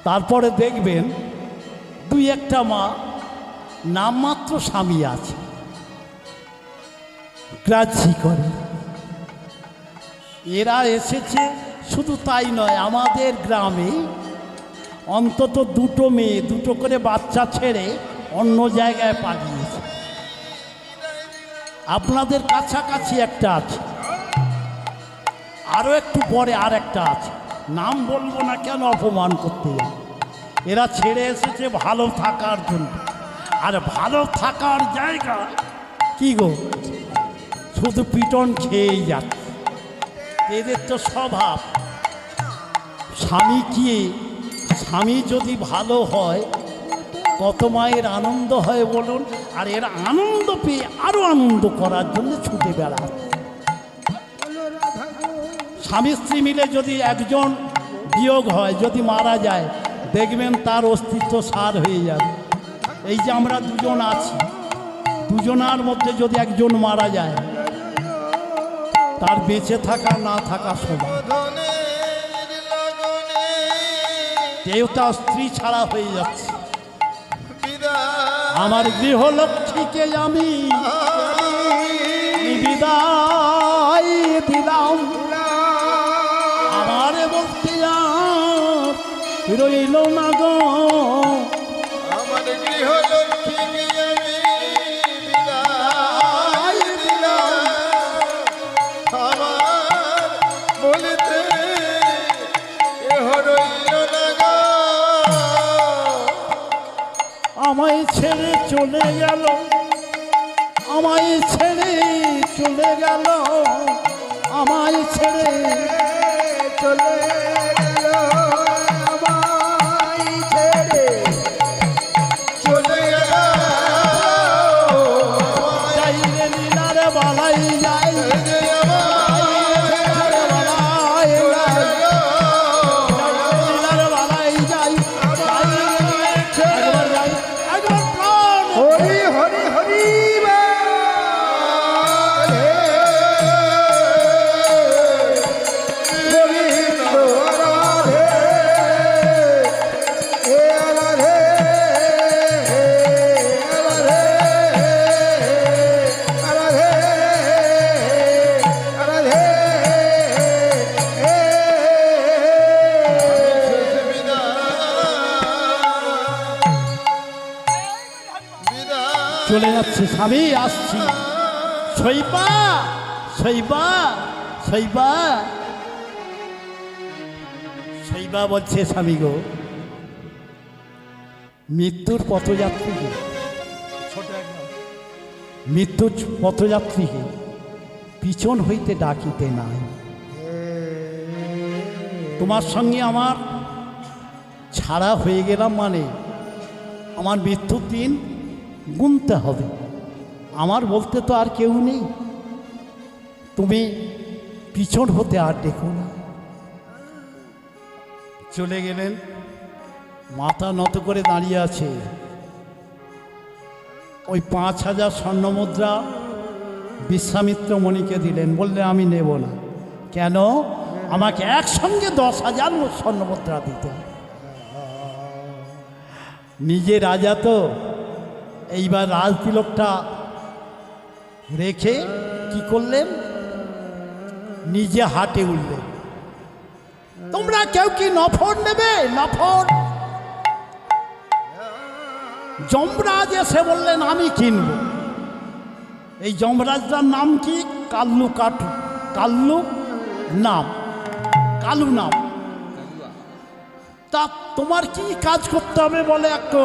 তারপরে দেখবেন দুই একটা মা নামমাত্র স্বামী আছে, গ্রাহ্য করে। এরা এসেছে, শুধু তাই নয়, আমাদের গ্রামে অন্তত দুটো মেয়ে দুটো করে বাচ্চা ছেড়ে অন্য জায়গায় পালিয়েছে। আপনাদের কাছাকাছি একটা আছে, আরও একটু পরে আর একটা আছে, নাম বলবো না, কেন অপমান করতে যায়। এরা ছেড়ে এসেছে ভালো থাকার জন্য, আর ভালো থাকার জায়গা কি গো, শুধু পিটন খেয়েই যাচ্ছে। এদের তো স্বভাব, স্বামী যদি ভালো হয় কত মায়ের আনন্দ হয় বলুন। আর এরা আনন্দ পেয়ে আরও আনন্দ করার জন্য ছুটে বেড়াচ্ছে। স্বামী স্ত্রী মিলে যদি একজন বিয়োগ হয়, যদি মারা যায়, দেখবেন তার অস্তিত্ব সার হয়ে যাবে। এই যে আমরা দুজন আছি, দুজনার মধ্যে যদি একজন মারা যায়, তার বেঁচে থাকা না থাকা সমান। কেউ তার স্ত্রী ছাড়া হয়ে যাচ্ছে। আমার গৃহলক্ষ্মীকে আমি বিদায় দিলাম, আমার বলতে আর রইল না গো। আমার গৃহলক্ষ্মীকে আমি বিদায় দিলাম, আমার বলিতে কেহ রইল না গো। আমায় ছেড়ে চলে গেল, আমায় ছেড়ে চলে গেল, আমায় ছেড়ে চলে গেল, আমায় ছেড়ে চলে গেল, যাই রে লীলার বালাই যাই, যে আমার লীলার বালাই যাই, লীলার বালাই যাই, একবার যাই, একবার প্রাণ। হরি হরি হরি চলে যাচ্ছে স্বামী, আসছি, শৈবা শৈবা শৈবা শৈবা বলছে স্বামী গো, মৃত্যুর পথযাত্রীকে, ছোট একদম, মৃত্যুর পথযাত্রীকে পিছন হইতে ডাকিতে নাই। তোমার সঙ্গে আমার ছাড়া হয়ে গেলাম, মানে আমার মৃত্যুর দিন গুনতে হবে। আমার বলতে তো আর কেউ নেই, তুমি পিছন হতে আর দেখো না। চলে গেলেন, মাথা নত করে দাঁড়িয়ে আছে। ওই 5,000 স্বর্ণমুদ্রা বিশ্বামিত্র মণিকে দিলেন, বললে আমি নেব না। কেন? আমাকে একসঙ্গে 10,000 স্বর্ণমুদ্রা দিতে হবে। নিজে রাজা তো, এইবার রাজতিলকটা রেখে কি করলেন, নিজে হাটে উঠলেন। তোমরা কেউ কি নফর নেবে? নফর। যমরাজ এসে বললেন আমি কিনব। এই যমরাজটার নাম কি? কাল্লু কাঠু, কাল্লু নাম, কালু নাম। তা তোমার কি কাজ করতে হবে বলে? একটা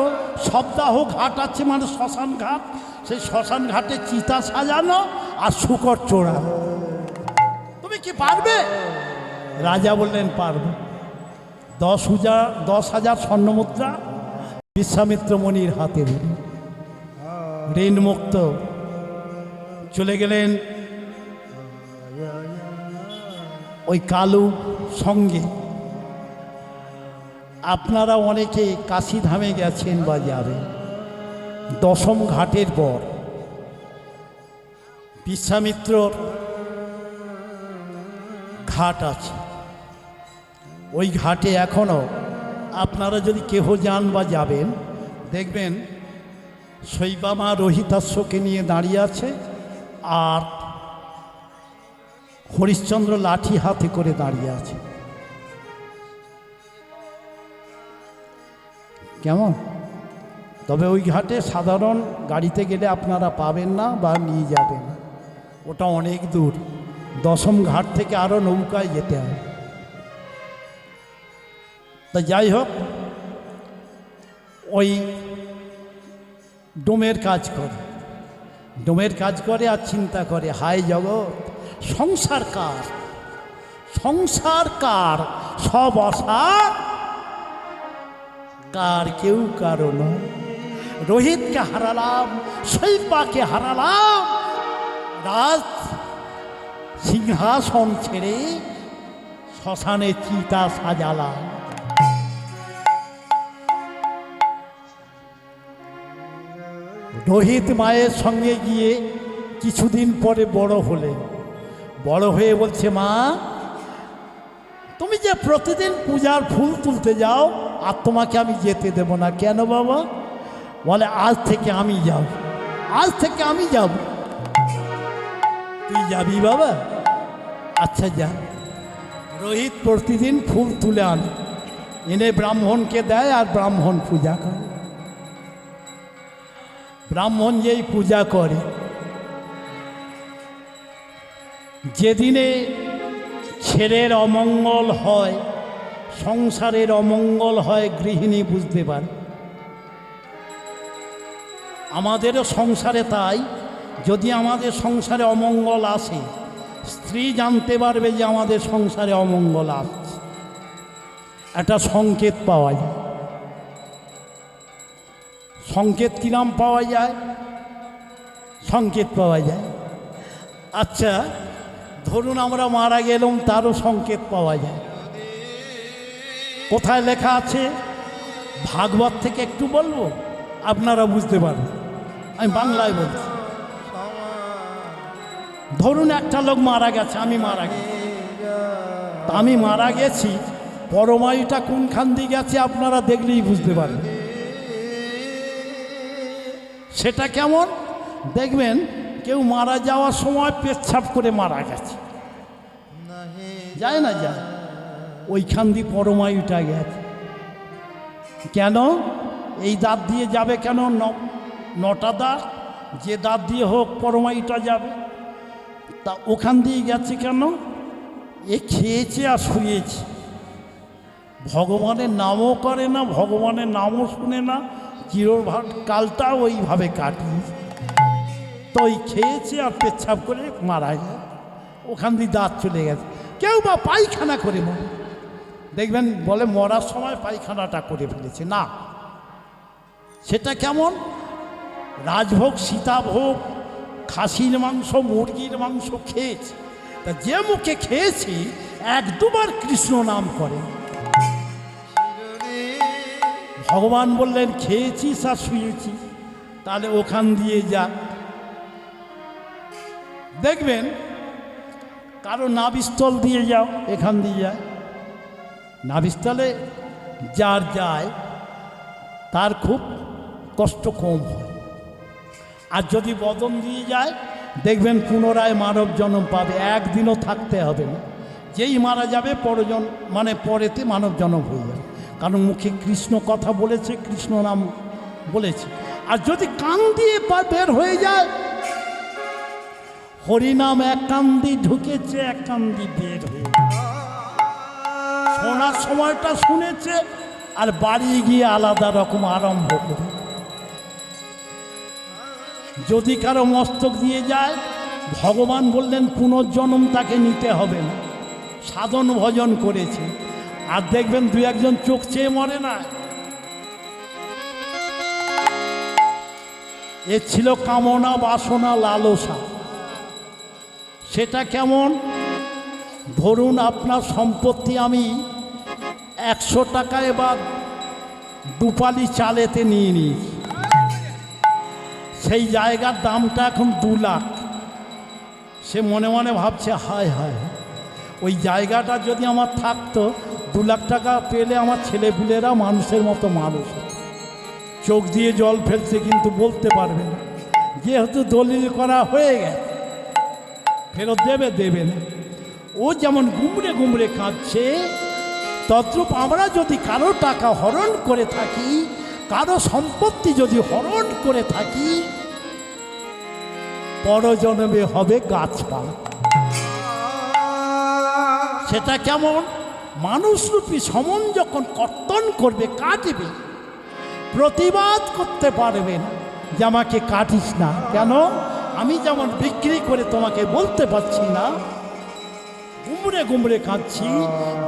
সপ্তাহ ঘাট আছে, মানে শ্মশান ঘাট, সেই শ্মশান ঘাটে চিতা সাজানো আর শুকর চোরানো। তুমি কি পারবে? রাজা বললেন পারবো। 10,000 স্বর্ণমুদ্রা বিশ্বামিত্র মুনির হাতে দিল, ঋণ মুক্ত চলে গেলেন ওই কালু সঙ্গে। আপনারা অনেকে কাশীধামে গেছেন বা যাবেন, 10ম ঘাটের পর বিশ্বামিত্রর ঘাট আছে। ওই ঘাটে এখনও আপনারা যদি কেহ যান বা যাবেন, দেখবেন শৈবামা রোহিতাশ্বকে নিয়ে দাঁড়িয়ে আছে, আর হরিশ্চন্দ্র লাঠি হাতে করে দাঁড়িয়ে আছে। কেমন? তবে ওই ঘাটে সাধারণ গাড়িতে গেলে আপনারা পাবেন না বা নিয়ে যাবেন, ওটা অনেক দূর। 10ম ঘাট থেকে আরও নৌকায় যেতে হবে। তা যাই হোক, ওই ডোমের কাজ করে আর চিন্তা করে, হায় জগৎ, সংসার কার, সব অসার কার, কেউ কারো নয়। রোহিতকে হারালাম, শৈবাকে হারালাম, রাজ সিংহাসন ছেড়ে শ্মশানে চিতা সাজালাম। রোহিত মায়ের সঙ্গে গিয়ে কিছুদিন পরে বড় হয়ে বলছে, মা তুমি যে প্রতিদিন পূজার ফুল তুলতে যাও, আর তোমাকে আমি যেতে দেব না। কেন বাবা? বলে আজ থেকে আমি যাব। তুই যাবি বাবা? আচ্ছা যা। রোহিত প্রতিদিন ফুল তুলে এনে ব্রাহ্মণকে দেয়, আর ব্রাহ্মণ পূজা করে। ব্রাহ্মণ যেই পূজা করে, যেদিনে ছেলের অমঙ্গল হয়, সংসারের অমঙ্গল হয়, গৃহিণী বুঝতে পারে। আমাদেরও সংসারে তাই, যদি আমাদের সংসারে অমঙ্গল আসে, স্ত্রী জানতে পারবে যে আমাদের সংসারে অমঙ্গল আসছে, একটা সংকেত পাওয়া যায়। সংকেত কিরাম পাওয়া যায়? আচ্ছা, ধরুন আমরা মারা গেলাম, তারও সংকেত পাওয়া যায়। কোথায় লেখা আছে? ভাগবত থেকে একটু বলবো, আপনারা বুঝতে পারবেন। আমি বাংলায় বলছি। ধরুন একটা লোক মারা গেছে, আমি মারা গেছি, পরমায়ুটা কোনখান দিয়ে গেছে আপনারা দেখলেই বুঝতে পারবেন। সেটা কেমন? দেখবেন কেউ মারা যাওয়ার সময় পেচ্ছাপ করে মারা গেছে, যায়, ওইখান দিয়ে পরমায়ুটা গেছে। কেন? এই দাঁত দিয়ে যাবে কেন? 9টা দাঁত, যে দাঁত দিয়ে হোক পরমায়ুটা যাবে, তা ওখান দিয়ে গেছে কেন? এ খেয়েছে আর শুয়েছে, ভগবানের নামও করে না, ভগবানের নামও শুনে না, চিরভাট কালটা ওইভাবে কাটিয়েছে। তো ওই খেয়েছে আর পেচ্ছাপ করে মারা যায়, ওখান দিয়ে দাঁত চলে গেছে। কেউ বা পায়খানা করে মরে, দেখবেন বলে মরার সময় পায়খানাটা করে ফেলেছে। না, সেটা কেমন? রাজভোগ, সীতাভোগ, খাসির মাংস, মুরগির মাংস খেয়েছে, তা যে মুখে খেয়েছি 1-2বার কৃষ্ণ নাম করে। ভগবান বললেন খেয়েছিস আর শুয়েছিস, তাহলে ওখান দিয়ে যা। দেখবেন কারো নাভিস্থল দিয়ে যাও, এখান দিয়ে যায়। নাভিস্থলে যার যায় তার খুব কষ্ট কম হয়। আর যদি বদন দিয়ে যায়, দেখবেন পুনরায় মানব জন্ম পাবে, একদিনও থাকতে হবে না। যেই মারা যাবে পরেতে মানব জন্ম হয়ে যাবে, কারণ মুখে কৃষ্ণ কথা বলেছে, কৃষ্ণ নাম বলেছে। আর যদি কান দিয়ে বের হয়ে যায়, হরিনাম এক কান দিয়ে ঢুকেছে, এক কান দিয়ে বের হয়ে শোনার সময়টা শুনেছে, আর বাড়ি গিয়ে আলাদা রকম আরম্ভ করে। যদি কারো মস্তক দিয়ে যায়, ভগবান বললেন পুনর্জন্ম তাকে নিতে হবে না, সাধন ভজন করেছে। আর দেখবেন দু একজন চোখ চেয়ে মরে না। এ ছিল কামনা বাসনা লালসা। সেটা কেমন? ধরুন আপনার সম্পত্তি আমি 100 টাকায় বা দুপালি চালেতে নিয়ে নিয়েছি, সেই জায়গার দামটা এখন 2 লাখ। সে মনে মনে ভাবছে, হায় হায়, ওই জায়গাটা যদি আমার থাকতো, 2 লাখ টাকা পেলে আমার ছেলেপুলেরা মানুষের মতো মানুষ হতো। চোখ দিয়ে জল ফেলছে, কিন্তু বলতে পারবে না, যেহেতু দলিল করা হয়ে গেছে, ফেরত দেবে না। ও যেমন গুমড়ে গুমড়ে কাঁদছে, তদ্রূপ আমরা যদি কারো টাকা হরণ করে থাকি, কারো সম্পত্তি যদি হরণ করে থাকি, পরজন্মে হবে গাছপালা। সেটা কেমন? মানুষরূপী সমন যখন কর্তন করবে, কাটবে, প্রতিবাদ করতে পারবেন যে আমাকে কাটিস না। কেন? আমি যেমন বিক্রি করে তোমাকে বলতে পারছি না, গুমড়ে গুমড়ে কাঁদছি,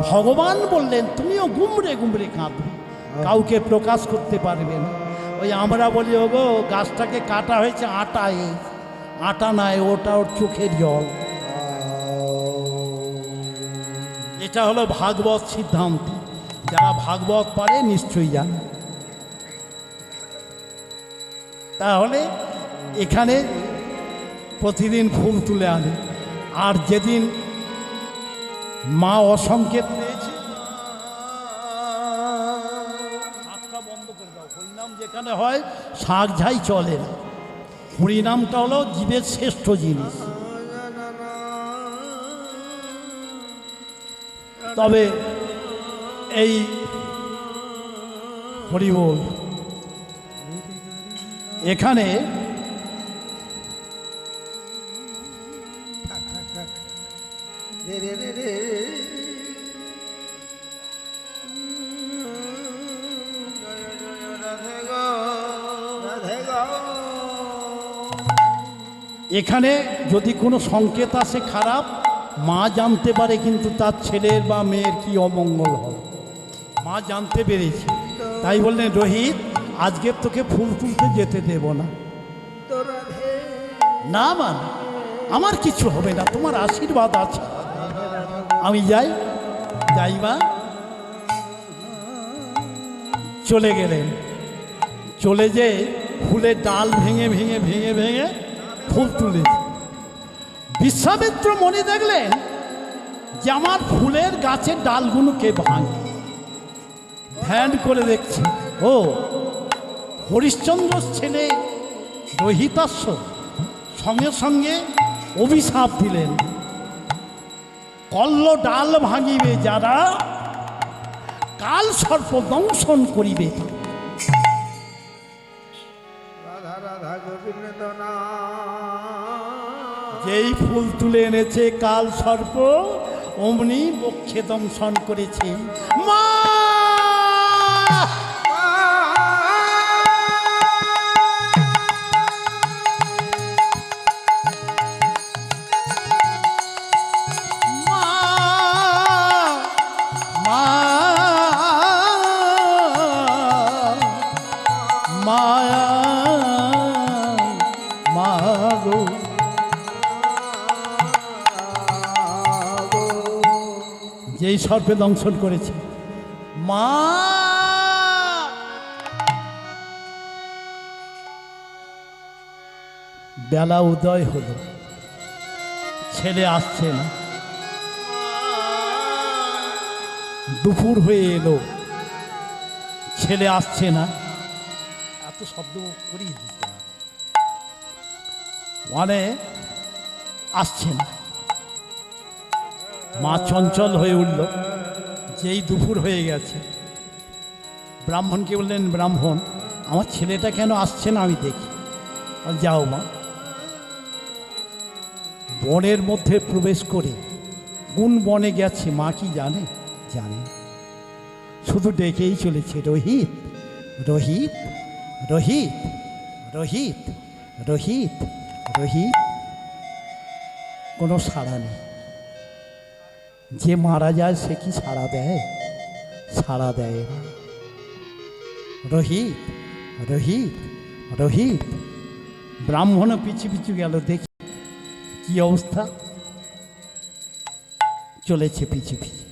ভগবান বললেন তুমিও গুমড়ে গুমড়ে কাঁদবে, কাউকে প্রকাশ করতে পারবে না। ওই আমরা বলি, ওগো গাছটাকে কাটা হয়েছে আটায়, আটা নয়, ওটা ওর চোখের জল। এটা হলো ভাগবত সিদ্ধান্ত। যারা ভাগবত পারে নিশ্চয়ই জানে। তাহলে এখানে প্রতিদিন ফুল তুলে আনে। আর যেদিন মা অসংকেত পেয়েছে, শাকটা বন্ধ করে দাও। হরিনাম যেখানে হয় শাক ঝাই চলে না। হরিনামটা হলো জীবের শ্রেষ্ঠ জিনিস। তবে এই হরিবোল এখানে এখানে যদি কোনো সংকেত আসে খারাপ, মা জানতে পারে, কিন্তু তার ছেলের বা মেয়ের কি অমঙ্গল হবে, মা জানতে পেরেছে। তাই বললেন, রোহিত আজকে তোকে ফুল তুলতে যেতে দেব না। না মান, আমার কিছু হবে না, তোমার আশীর্বাদ আছে, আমি যাই। যাইবা চলে গেলেন। চলে যে ফুলের ডাল ভেঙে ভেঙে ভেঙে ভেঙে ফুল তুলেছে। বিশ্বামিত্র মনে দেখলেন যে আমার ফুলের গাছের ডালগুলো কে ভাঙে। ধ্যান করে দেখছে, ও হরিশ্চন্দ্র ছেলে রোহিতাস্য। সঙ্গে সঙ্গে অভিশাপ দিলেন, কল্ল ডাল ভাঙিবে যারা, কাল সর্প দংশন করিবে। রাধা রাধা গোবিন্দ না, যেই ফুল তুলে এনেছে কাল সর্প, অমনি বক্ষে দংশন করেছে। মা যেই সর্পে দংশন করেছে, মা বেলা উদয় হলো, ছেলে আসছে না। দুপুর হয়ে এলো, ছেলে আসছে না। এত শব্দ করিয়ে দিচ্ছে না, মানে আসছে না। মা চঞ্চল হয়ে উঠল। যেই দুপুর হয়ে গেছে, ব্রাহ্মণকে বললেন, ব্রাহ্মণ আমার ছেলেটা কেন আসছে না আমি দেখি। যাও মা। বনের মধ্যে প্রবেশ করে কোন বনে গেছে মা কি জানে? জানে। শুধু ডেকেই চলেছে, রোহিত, রোহিত, রোহিত, রোহিত, রোহিত, রোহিত। কোনো সাড়া নেই। যে মারা যায় সে কি সাড়া দেয়? সাড়া দেয় না। রোহিত, রোহিত, রোহিত। ব্রাহ্মণ পিছু পিছু গেল, দেখি কি অবস্থা। চলেছে পিছু পিছু।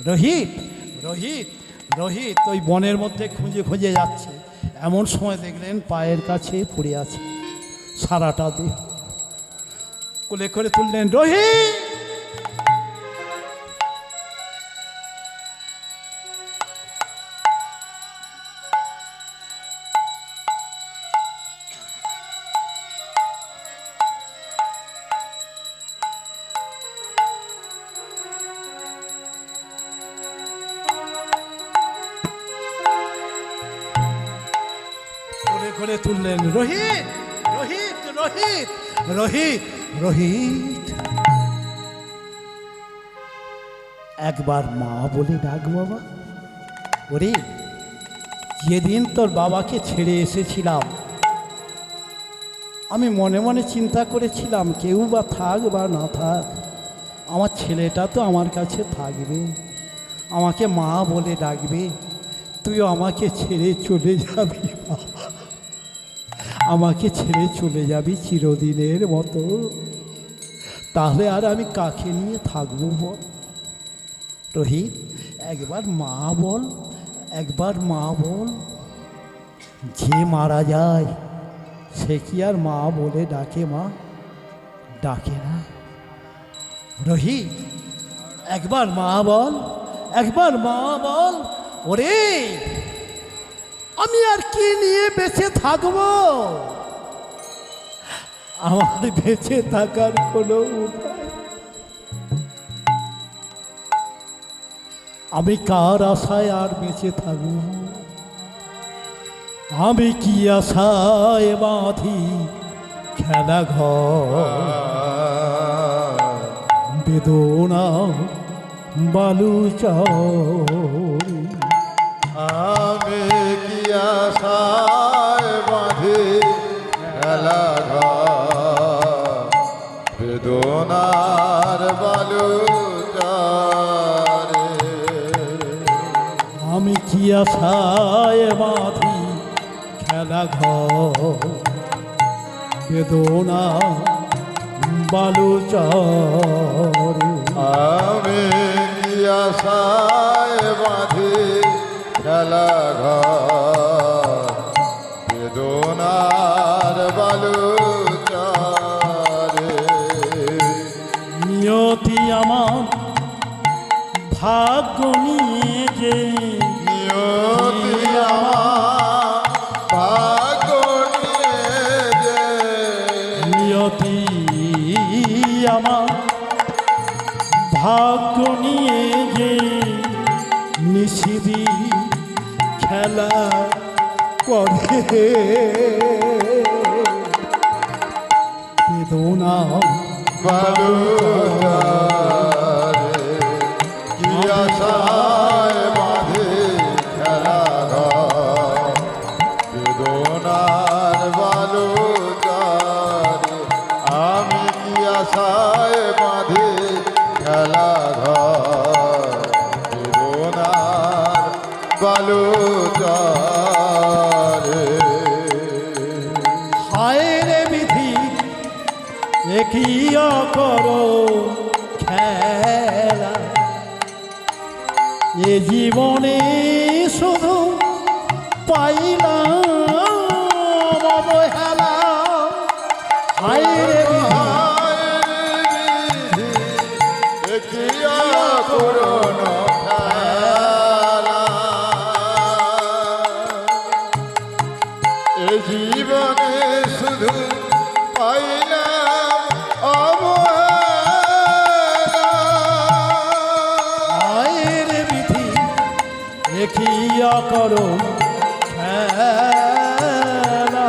রোহিত, রোহিত, রোহিত ওই বনের মধ্যে খুঁজে খুঁজে যাচ্ছে। এমন সময় দেখলেন পায়ের কাছে পড়ে আছে, সারাটা দেহ। কোলে করে তুললেন, রোহিত। করে তুললেন, রোহিত, রোহিত, রোহিত, রোহিত, রোহিত। একবার মা বলে ডাক বাবা। ওরে, যেদিন তোর বাবাকে ছেড়ে এসেছিলাম আমি মনে মনে চিন্তা করেছিলাম কেউ বা থাক বা না থাক, আমার ছেলেটা তো আমার কাছে থাকবে, আমাকে মা বলে ডাকবে। তুইও আমাকে ছেড়ে চলে যাবি বাবা, আমাকে ছেড়ে চলে যাবি চিরদিনের মতো। তাহলে আর আমি কাকে নিয়ে থাকবো বল? রোহিত, একবার মা বল, একবার মা বল। যে মারা যায় সে কি আর মা বলে ডাকে? মা ডাকে না। রোহিত, একবার মা বল, একবার মা বল। ওরে, আমি আর কি নিয়ে বেঁচে থাকবো? আমার বেঁচে থাকার কোনো উপায়? আমি কার আশায় আর বেঁচে থাকবো? আমি কি আশায় বাঁধি খেলা ঘর, বেদনা বালু চর। আমি কি আশায় বাঁধি খেলা ঘর, বেদনার বালু চরে। আমি কি আশায় বাঁধি খেলা ঘর, বেদনা বালু চর। আমি কি আশায় বাঁধি খেলা ঘর, বেদনার বালু চরে। নিয়তি আমার ভাগ্য নিয়ে যে, নিয়তি আমার ভাগ্য নিয়ে যে, নিয়তি আমার ভাগ্য নিয়ে যে নিশিদি খেলা করে। বেদনা বালু চরে। কি আশায় বাঁধে খেলা ঘর, বেদনার বালু চরে। আমি কি আশায় বাঁধে খেলা ঘর, বেদনার বালু চরে। হায় রে বিধি, একই করো খেলা। এ জীবনে শুধু পাইলাম অবহেলা। হায় রে বিধি, জীবনে শুধু পাইলাম অবহেলা। হায় রে বিধি, একই করো খেলা।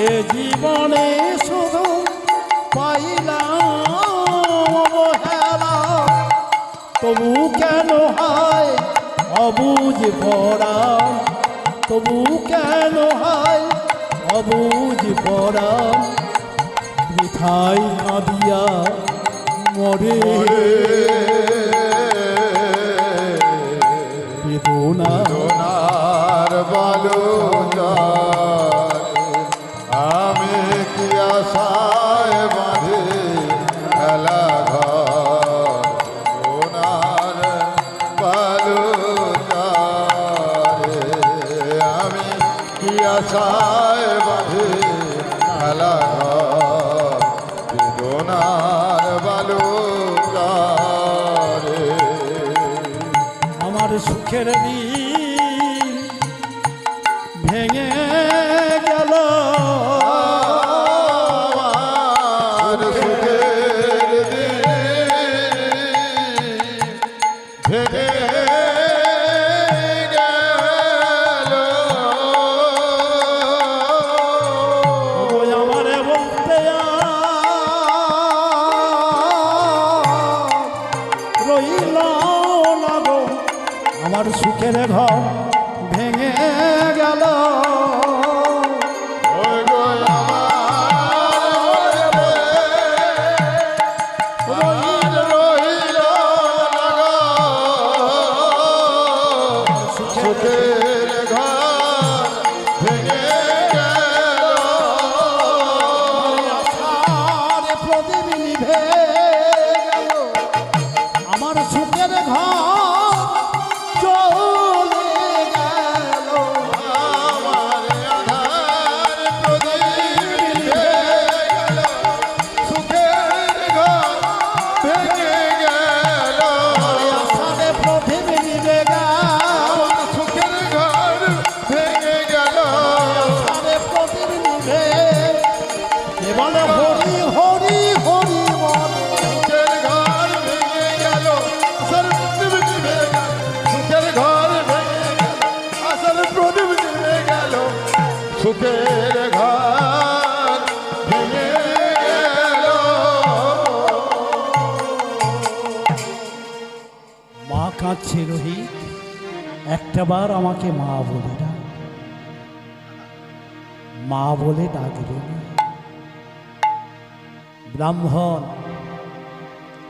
এ জীবনে শুধু পাইলাম অবহেলা। তবু কেন হয় অবুঝ পরাণ, তবু কেন হয় অবুঝ পরাণ, বৃথায় কাঁদিয়া মরে বেদনা। সোনার বালু আমি কি আশায় বাঁধে খেলা ঘর, সোনার বালু আমি কি আশায় বাঁধে খেলা ঘর, সোনার বালু আমার সুখের দিন ভেঙে গেল, আমার সুখের দিন ভেঙে গেল, ওই আমারে বলতে রইল না গো, আমার সুখের ঘর ভেঙে গেল। ওই গো আমার রইল না গো, সুখের ঘর ভেঙে গেল, আশার প্রদীপ নিভে গেল, আমার সুখের ঘর চলে গেল। আমার আধার প্রদীপ নিভে গেল, সুখের ঘর ভেঙে গেল, আশার প্রদীপ নিভে গেল, আমার সুখের ঘর ভেঙে গেল, আশার প্রদীপ নিভে কেবল হরি হরি হরি বলে। সুখের ঘর ভেঙে গেল, আশার প্রদীপ নিভে গেল, সুখের ঘর ভেঙে গেল, আশার প্রদীপ নিভে গেল, সুখের ঘর ভেঙে গেল। মা কাঁদছে রোহিত, একটাবার আমাকে মা বলে ডাক, মা বলে ডাকবে না। ব্রাহ্মণ,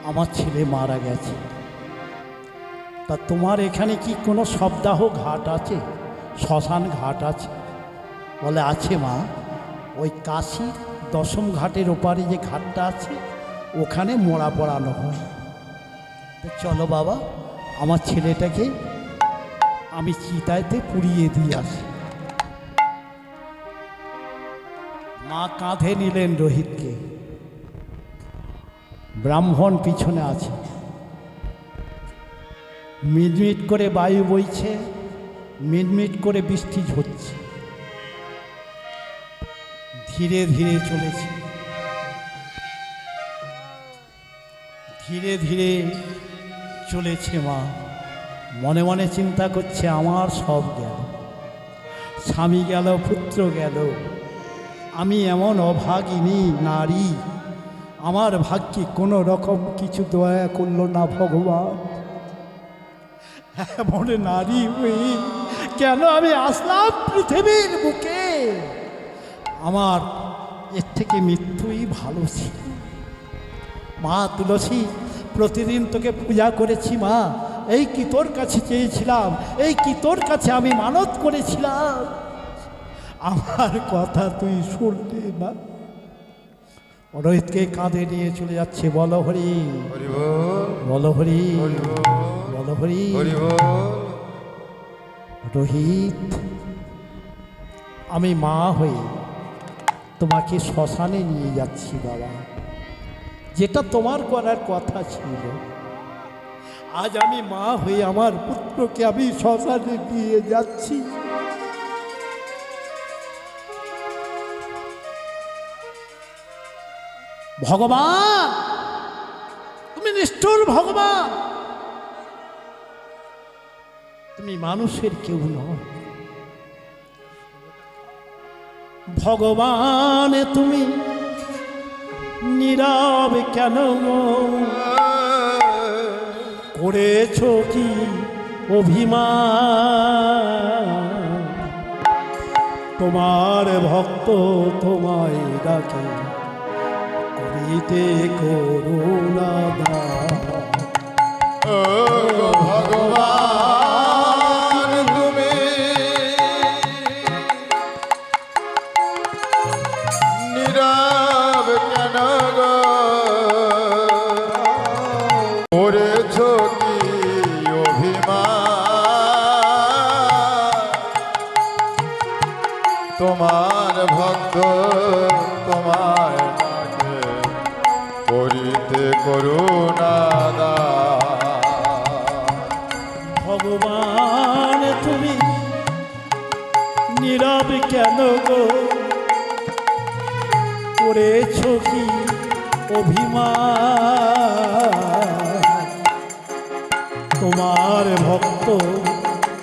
আমার ছেলে মারা গেছে, তা তোমার এখানে কি কোনো সপ্তাহ ঘাট আছে, শ্মশান ঘাট আছে? বলে আছে মা, ওই কাশী দশম ঘাটের ওপারে যে ঘাটটা আছে ওখানে মোড়া পড়ানো হয়। তো চলো বাবা, আমার ছেলেটাকে আমি চিতায়তে পুড়িয়ে দিয়ে আসি। মা কাঁধে নিলেন রোহিতকে, ব্রাহ্মণ পিছনে আছে, মিটমিট করে বায়ু বইছে, মিটমিট করে বৃষ্টি ঝরছে, ধীরে ধীরে চলেছে, ধীরে ধীরে চলেছে। মা মনে মনে চিন্তা করছে, আমার সব গেল, স্বামী গেল, পুত্র গেল, আমি এমন অভাগিনী নারী, আমার ভাগ্যে কোনো রকম কিছু দয়া করলো না ভগবান। এমন নারী হয়ে কেন আমি আসলাম পৃথিবীর বুকে? আমার এর থেকে মৃত্যুই ভালো ছিল। মা তুলসী, প্রতিদিন তোকে পূজা করেছি মা, এই কি তোর কাছে চেয়েছিলাম, এই কি তোর কাছে আমি মানত করেছিলাম, আমার কথা তুই শুনলি না। রোহিতকে কাঁধে নিয়ে চলে যাচ্ছে, বলো হরি, হরি বল, বলো হরি, হরি বল, বলো হরি। হরি বল। রোহিত, আমি মা হয়ে তোমাকে শ্মশানে নিয়ে যাচ্ছি বাবা, যেটা তোমার করার কথা ছিল। আজ আমি মা হয়ে আমার পুত্রকে আমি শ্মশানে নিয়ে যাচ্ছি। ভগবান, তুমি নিষ্ঠুর ভগবান, তুমি মানুষের কেউ নও ভগবান, তুমি নীরব কেন? করেছ কি অভিমান, তোমার ভক্ত তোমায় ডাকে করিতে করুণা দান। ও ভগবান তুমি নীরব কেন গো, করেছ কি অভিমান, তোমার ভক্ত তোমায় ডাকে করিতে করুণা দান। ভগবান তুমি নীরব কেন গো, করেছ কি অভিমান, তোমার ভক্ত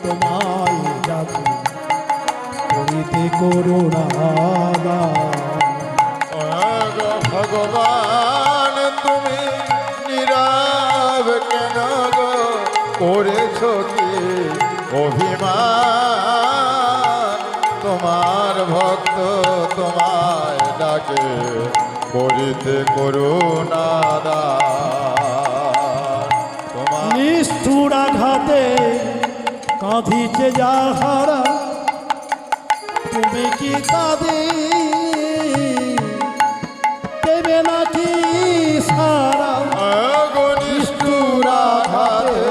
তোমায় ডাকে করিতে করুণা দান। গো ভগবান তুমি নীরব কেন গো, করেছ কি অভিমান, তোমার ভক্ত তোমায় ডাকে করিতে করুণা দান। তোমার নিষ্ঠুর আঘাতে কাঁদিছে যাহারা, তুমি কি তাদের দেবে নাকি সারা। নিষ্ঠুর আঘাতে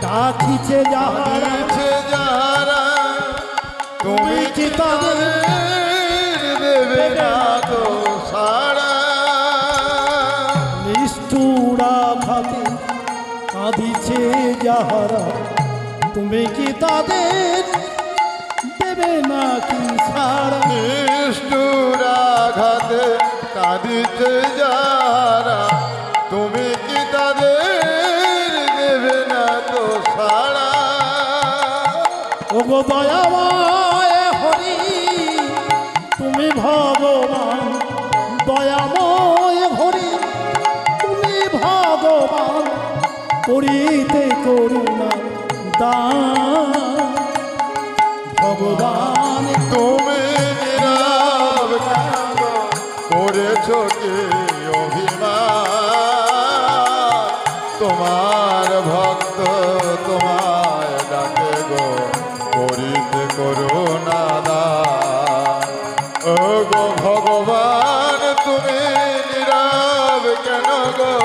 ডাকিছে যাহারা, দিয়েছে যারা, তুমি কি তাদের দেবে না তো সারা। নিষ্ঠুর আঘাতে কাঁদিছে যাহারা, তুমি কি তাদের দেবে নাকি সারা। নিষ্ঠুর আঘাতে কাঁদিছে যারা, তুমি কি তাদের দেবে না তো সারা। ওগো দয়াময় হরি তুমি ভগবান, দয়াময় হরি তুমি ভগবান, করিতে করুণা দান। ভগবান তুমি নীরব কেন গো, করেছ কি অভিমান, তোমার ভক্ত তোমায় ডাকে গো করিতে করুণা দান। ও গো ভগবান তুমি নীরব কেন গো,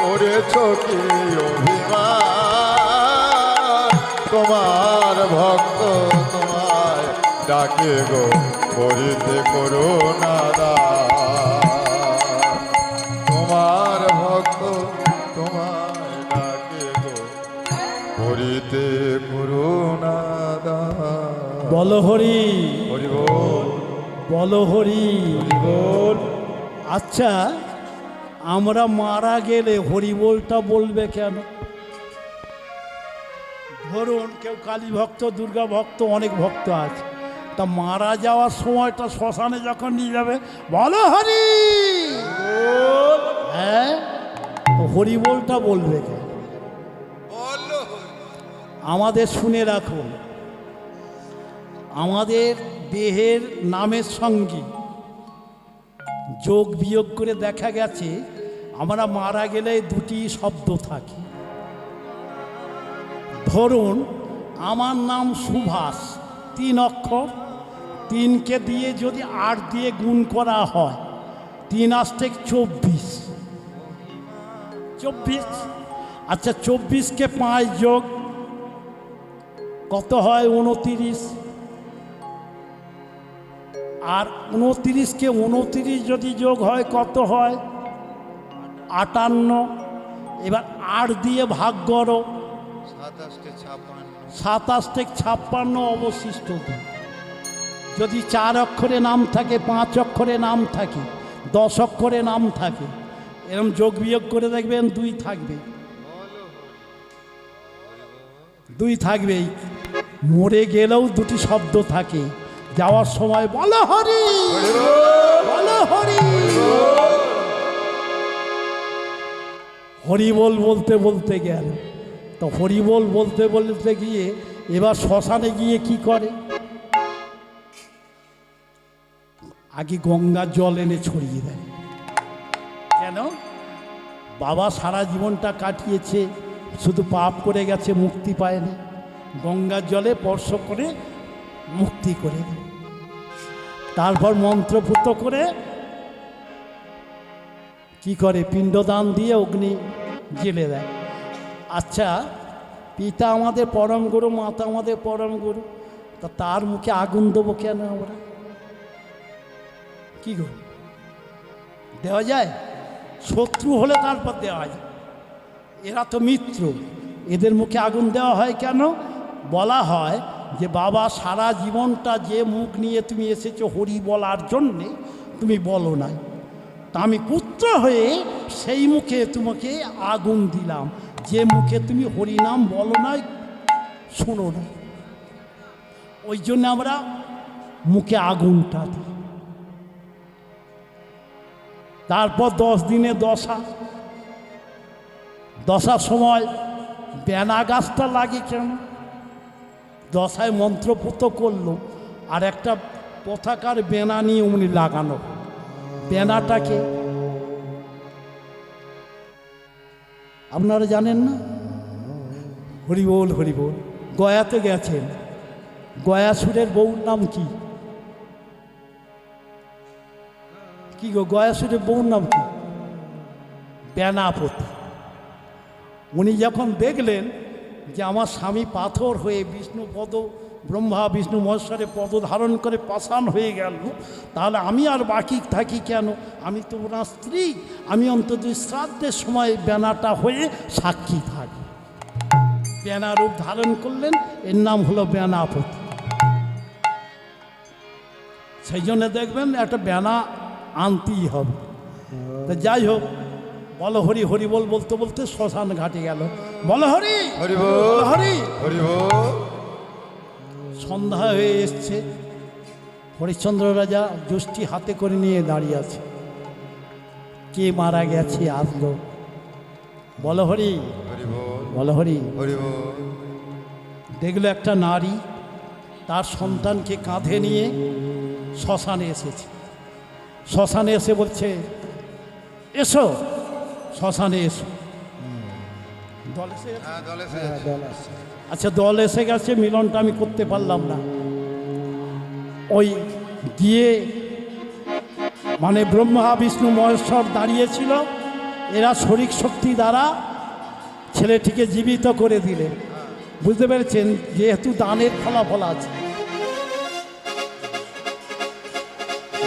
করেছ কি অভিমান, তোমার ভক্ত তোমায় ডাকে গো করিতে করুণা দান। তোমার ভক্ত তোমায় ডাকে গো করিতে করুণা দান। বল হরি, হরি বল, বল হরি। হরি বল। আচ্ছা, আমরা মারা গেলে হরিবোলটা বলবে কেন? ধরুন কেউ কালী ভক্ত, দুর্গা ভক্ত, অনেক ভক্ত আছে, তা মারা যাওয়ার সময়টা শ্মশানে যখন নিয়ে যাবে বলো হরি, হ্যাঁ, তো হরিবোলটা বলবে কেন? আমাদের শুনে রাখুন, আমাদের দেহের নামের সঙ্গে যোগ বিয়োগ করে দেখা গেছে আমরা মারা গেলে দুটি শব্দ থাকে। ধরুন আমার নাম সুভাষ, 3 অক্ষর, 3কে দিয়ে যদি 8 দিয়ে গুণ করা হয় 3 আসতে 24, 24। আচ্ছা 24কে 5 যোগ কত হয়? 29। আর 29কে 29 যদি যোগ হয় কত হয়? 58। এবার 8 দিয়ে ভাগ করো, 27 56 অবশিষ্ট। যদি 4 অক্ষরে নাম থাকে, 5 অক্ষরে নাম থাকে, 10 অক্ষরে নাম থাকে, এরকম যোগ বিয়োগ করে দেখবেন 2 থাকবে, 2 থাকবেই। মরে গেলেও দুটি শব্দ থাকে, যাওয়ার সময় বলো হরি, বলো হরি। হরিবোল বলতে বলতে গেল। তো হরিবোল বলতে বলতে গিয়ে এবার শ্মশানে গিয়ে কি করে, আগে গঙ্গার জল এনে ছড়িয়ে দেয়। কেন? বাবা সারা জীবনটা কাটিয়েছে, শুধু পাপ করে গেছে, মুক্তি পায়নি, গঙ্গার জলে স্পর্শ করে মুক্তি করে দেয়। তারপর মন্ত্রপুত করে কি করে, পিণ্ডদান দিয়ে অগ্নি জেলে দেয়। আচ্ছা, পিতা আমাদের পরম গুরু, মাতা আমাদের পরম গুরু, তা তার মুখে আগুন দেবো কেন আমরা? কি গো, দেওয়া যায়? শত্রু হলে তারপর দেওয়া যায়, এরা তো মিত্র, এদের মুখে আগুন দেওয়া হয় কেন? বলা হয় যে বাবা সারা জীবনটা যে মুখ নিয়ে তুমি এসেছো হরি বলার জন্যে, তুমি বলো নাই, তা আমি পুত্র হয়ে সেই মুখে তোমাকে আগুন দিলাম, যে মুখে তুমি হরিনাম বলো নাই, শোনো না, ওই জন্য আমরা মুখে আগুনটা দিই। তারপর 10 দিনে দশার সময় বেনা গাছটা লাগে কেন? দশায় মন্ত্রপুত করলো, আর একটা পতাকার বেনা নিয়ে উনি লাগানো। বেনাটাকে আপনারা জানেন না? হরিবোল হরিবোল। গয়াতে গেছেন, গয়াসুরের বউর নাম কি? কি গো, গয়াসুরের বউর নাম কি? বেনাপতি। উনি যখন দেখলেন যে আমার স্বামী পাথর হয়ে বিষ্ণুপদ, ব্রহ্মা বিষ্ণু মহেশ্বরের পদ ধারণ করে পাষাণ হয়ে গেল, তাহলে আমি আর বাকি থাকি কেন? আমি তো ওনার স্ত্রী, আমি অন্তত শ্রাদ্ধের সময় বেনাটা হয়ে সাক্ষী থাকি। বেনা রূপ ধারণ করলেন, এর নাম হলো বেনাপতি। সেই জন্য দেখবেন একটা বেনা আনতেই হবে। তো যাই হোক, বলো হরি হরি বল বলতে বলতে শ্মশান ঘাটে গেল। বলো হরি হরি বল, হরি। হরি বল। সন্ধ্যা হয়ে এসছে, হরিশ্চন্দ্র রাজা যষ্টি হাতে করে নিয়ে দাঁড়িয়ে আছে। কে মারা গেছে আসলো, বলো হরি, হরি বল, বলো হরি। হরি বল। দেখলো একটা নারী তার সন্তানকে কাঁধে নিয়ে শ্মশানে এসেছে। শ্মশানে এসে বলছে, এসো শ্মশানে এসো। দল এসে গেছে? হ্যাঁ, দলে এসেছে। আচ্ছা, দল এসে গেছে, মিলনটা আমি করতে পারলাম না। ওই গিয়ে মানে ব্রহ্মা বিষ্ণু মহেশ্বর দাঁড়িয়েছিল, এরা শরিক শক্তি দ্বারা ছেলেটিকে জীবিত করে দিলেন। বুঝতে পেরেছেন? যেহেতু দানের ফলাফল আছে,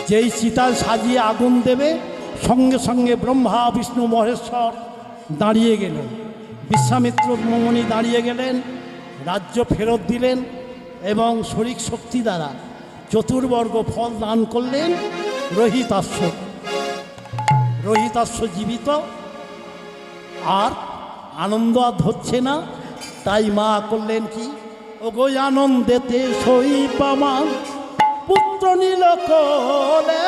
যেই চিতায় সাজিয়ে আগুন দেবে, সঙ্গে সঙ্গে ব্রহ্মা বিষ্ণু মহেশ্বর দাঁড়িয়ে গেলেন, বিশ্বামিত্র মুনি দাঁড়িয়ে গেলেন, রাজ্য ফেরত দিলেন এবং শরিক শক্তি দ্বারা চতুর্বর্গ ফল দান করলেন। রোহিতাশ্ব জীবিত, আর আনন্দ আর ধরছে না, তাই মা করলেন কি, ওগো আনন্দেতে সইপামান পুত্র নীল কোলে,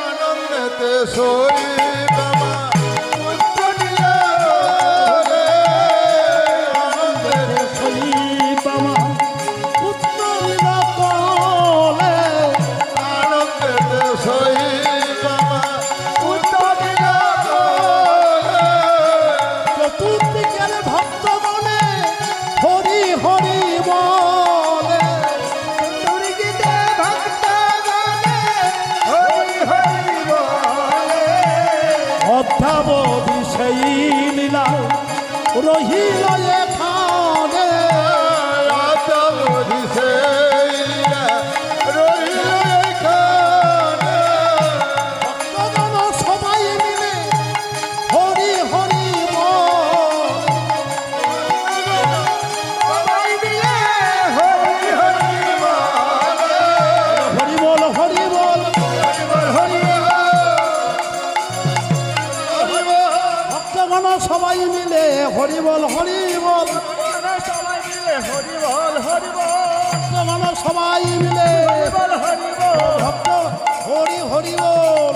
আনন্দেতে সইপামা পুত্র নীল কোলে, আনন্দেতে সইপামান পুত্র নীল কোলে, আনন্দেতে সইপামা পুত্র নীল কোলে। চতুর্দিকের ভক্তগণে হরি হরি বলে, চতুর্দিকে ভক্তগণে হরি হরি বলে। অধ্যাবধি সেই লীলা রহিল এখানে, রাতাবধি সেইলা রহিল এখানে। ভক্তগণ সবাই মিলে হরি হরি বল, সবাই মিলে হরি হরি বলে। হরি বল হরি বল, হরি বল, হরি বল। ভক্তগণ সবাই মিলে হরি বল হরি বল, সবাই মিলে হরি বল হরি বল। ভক্তগণ সবাই মিলে বল হরি বল। ভক্ত হরি হরি বল,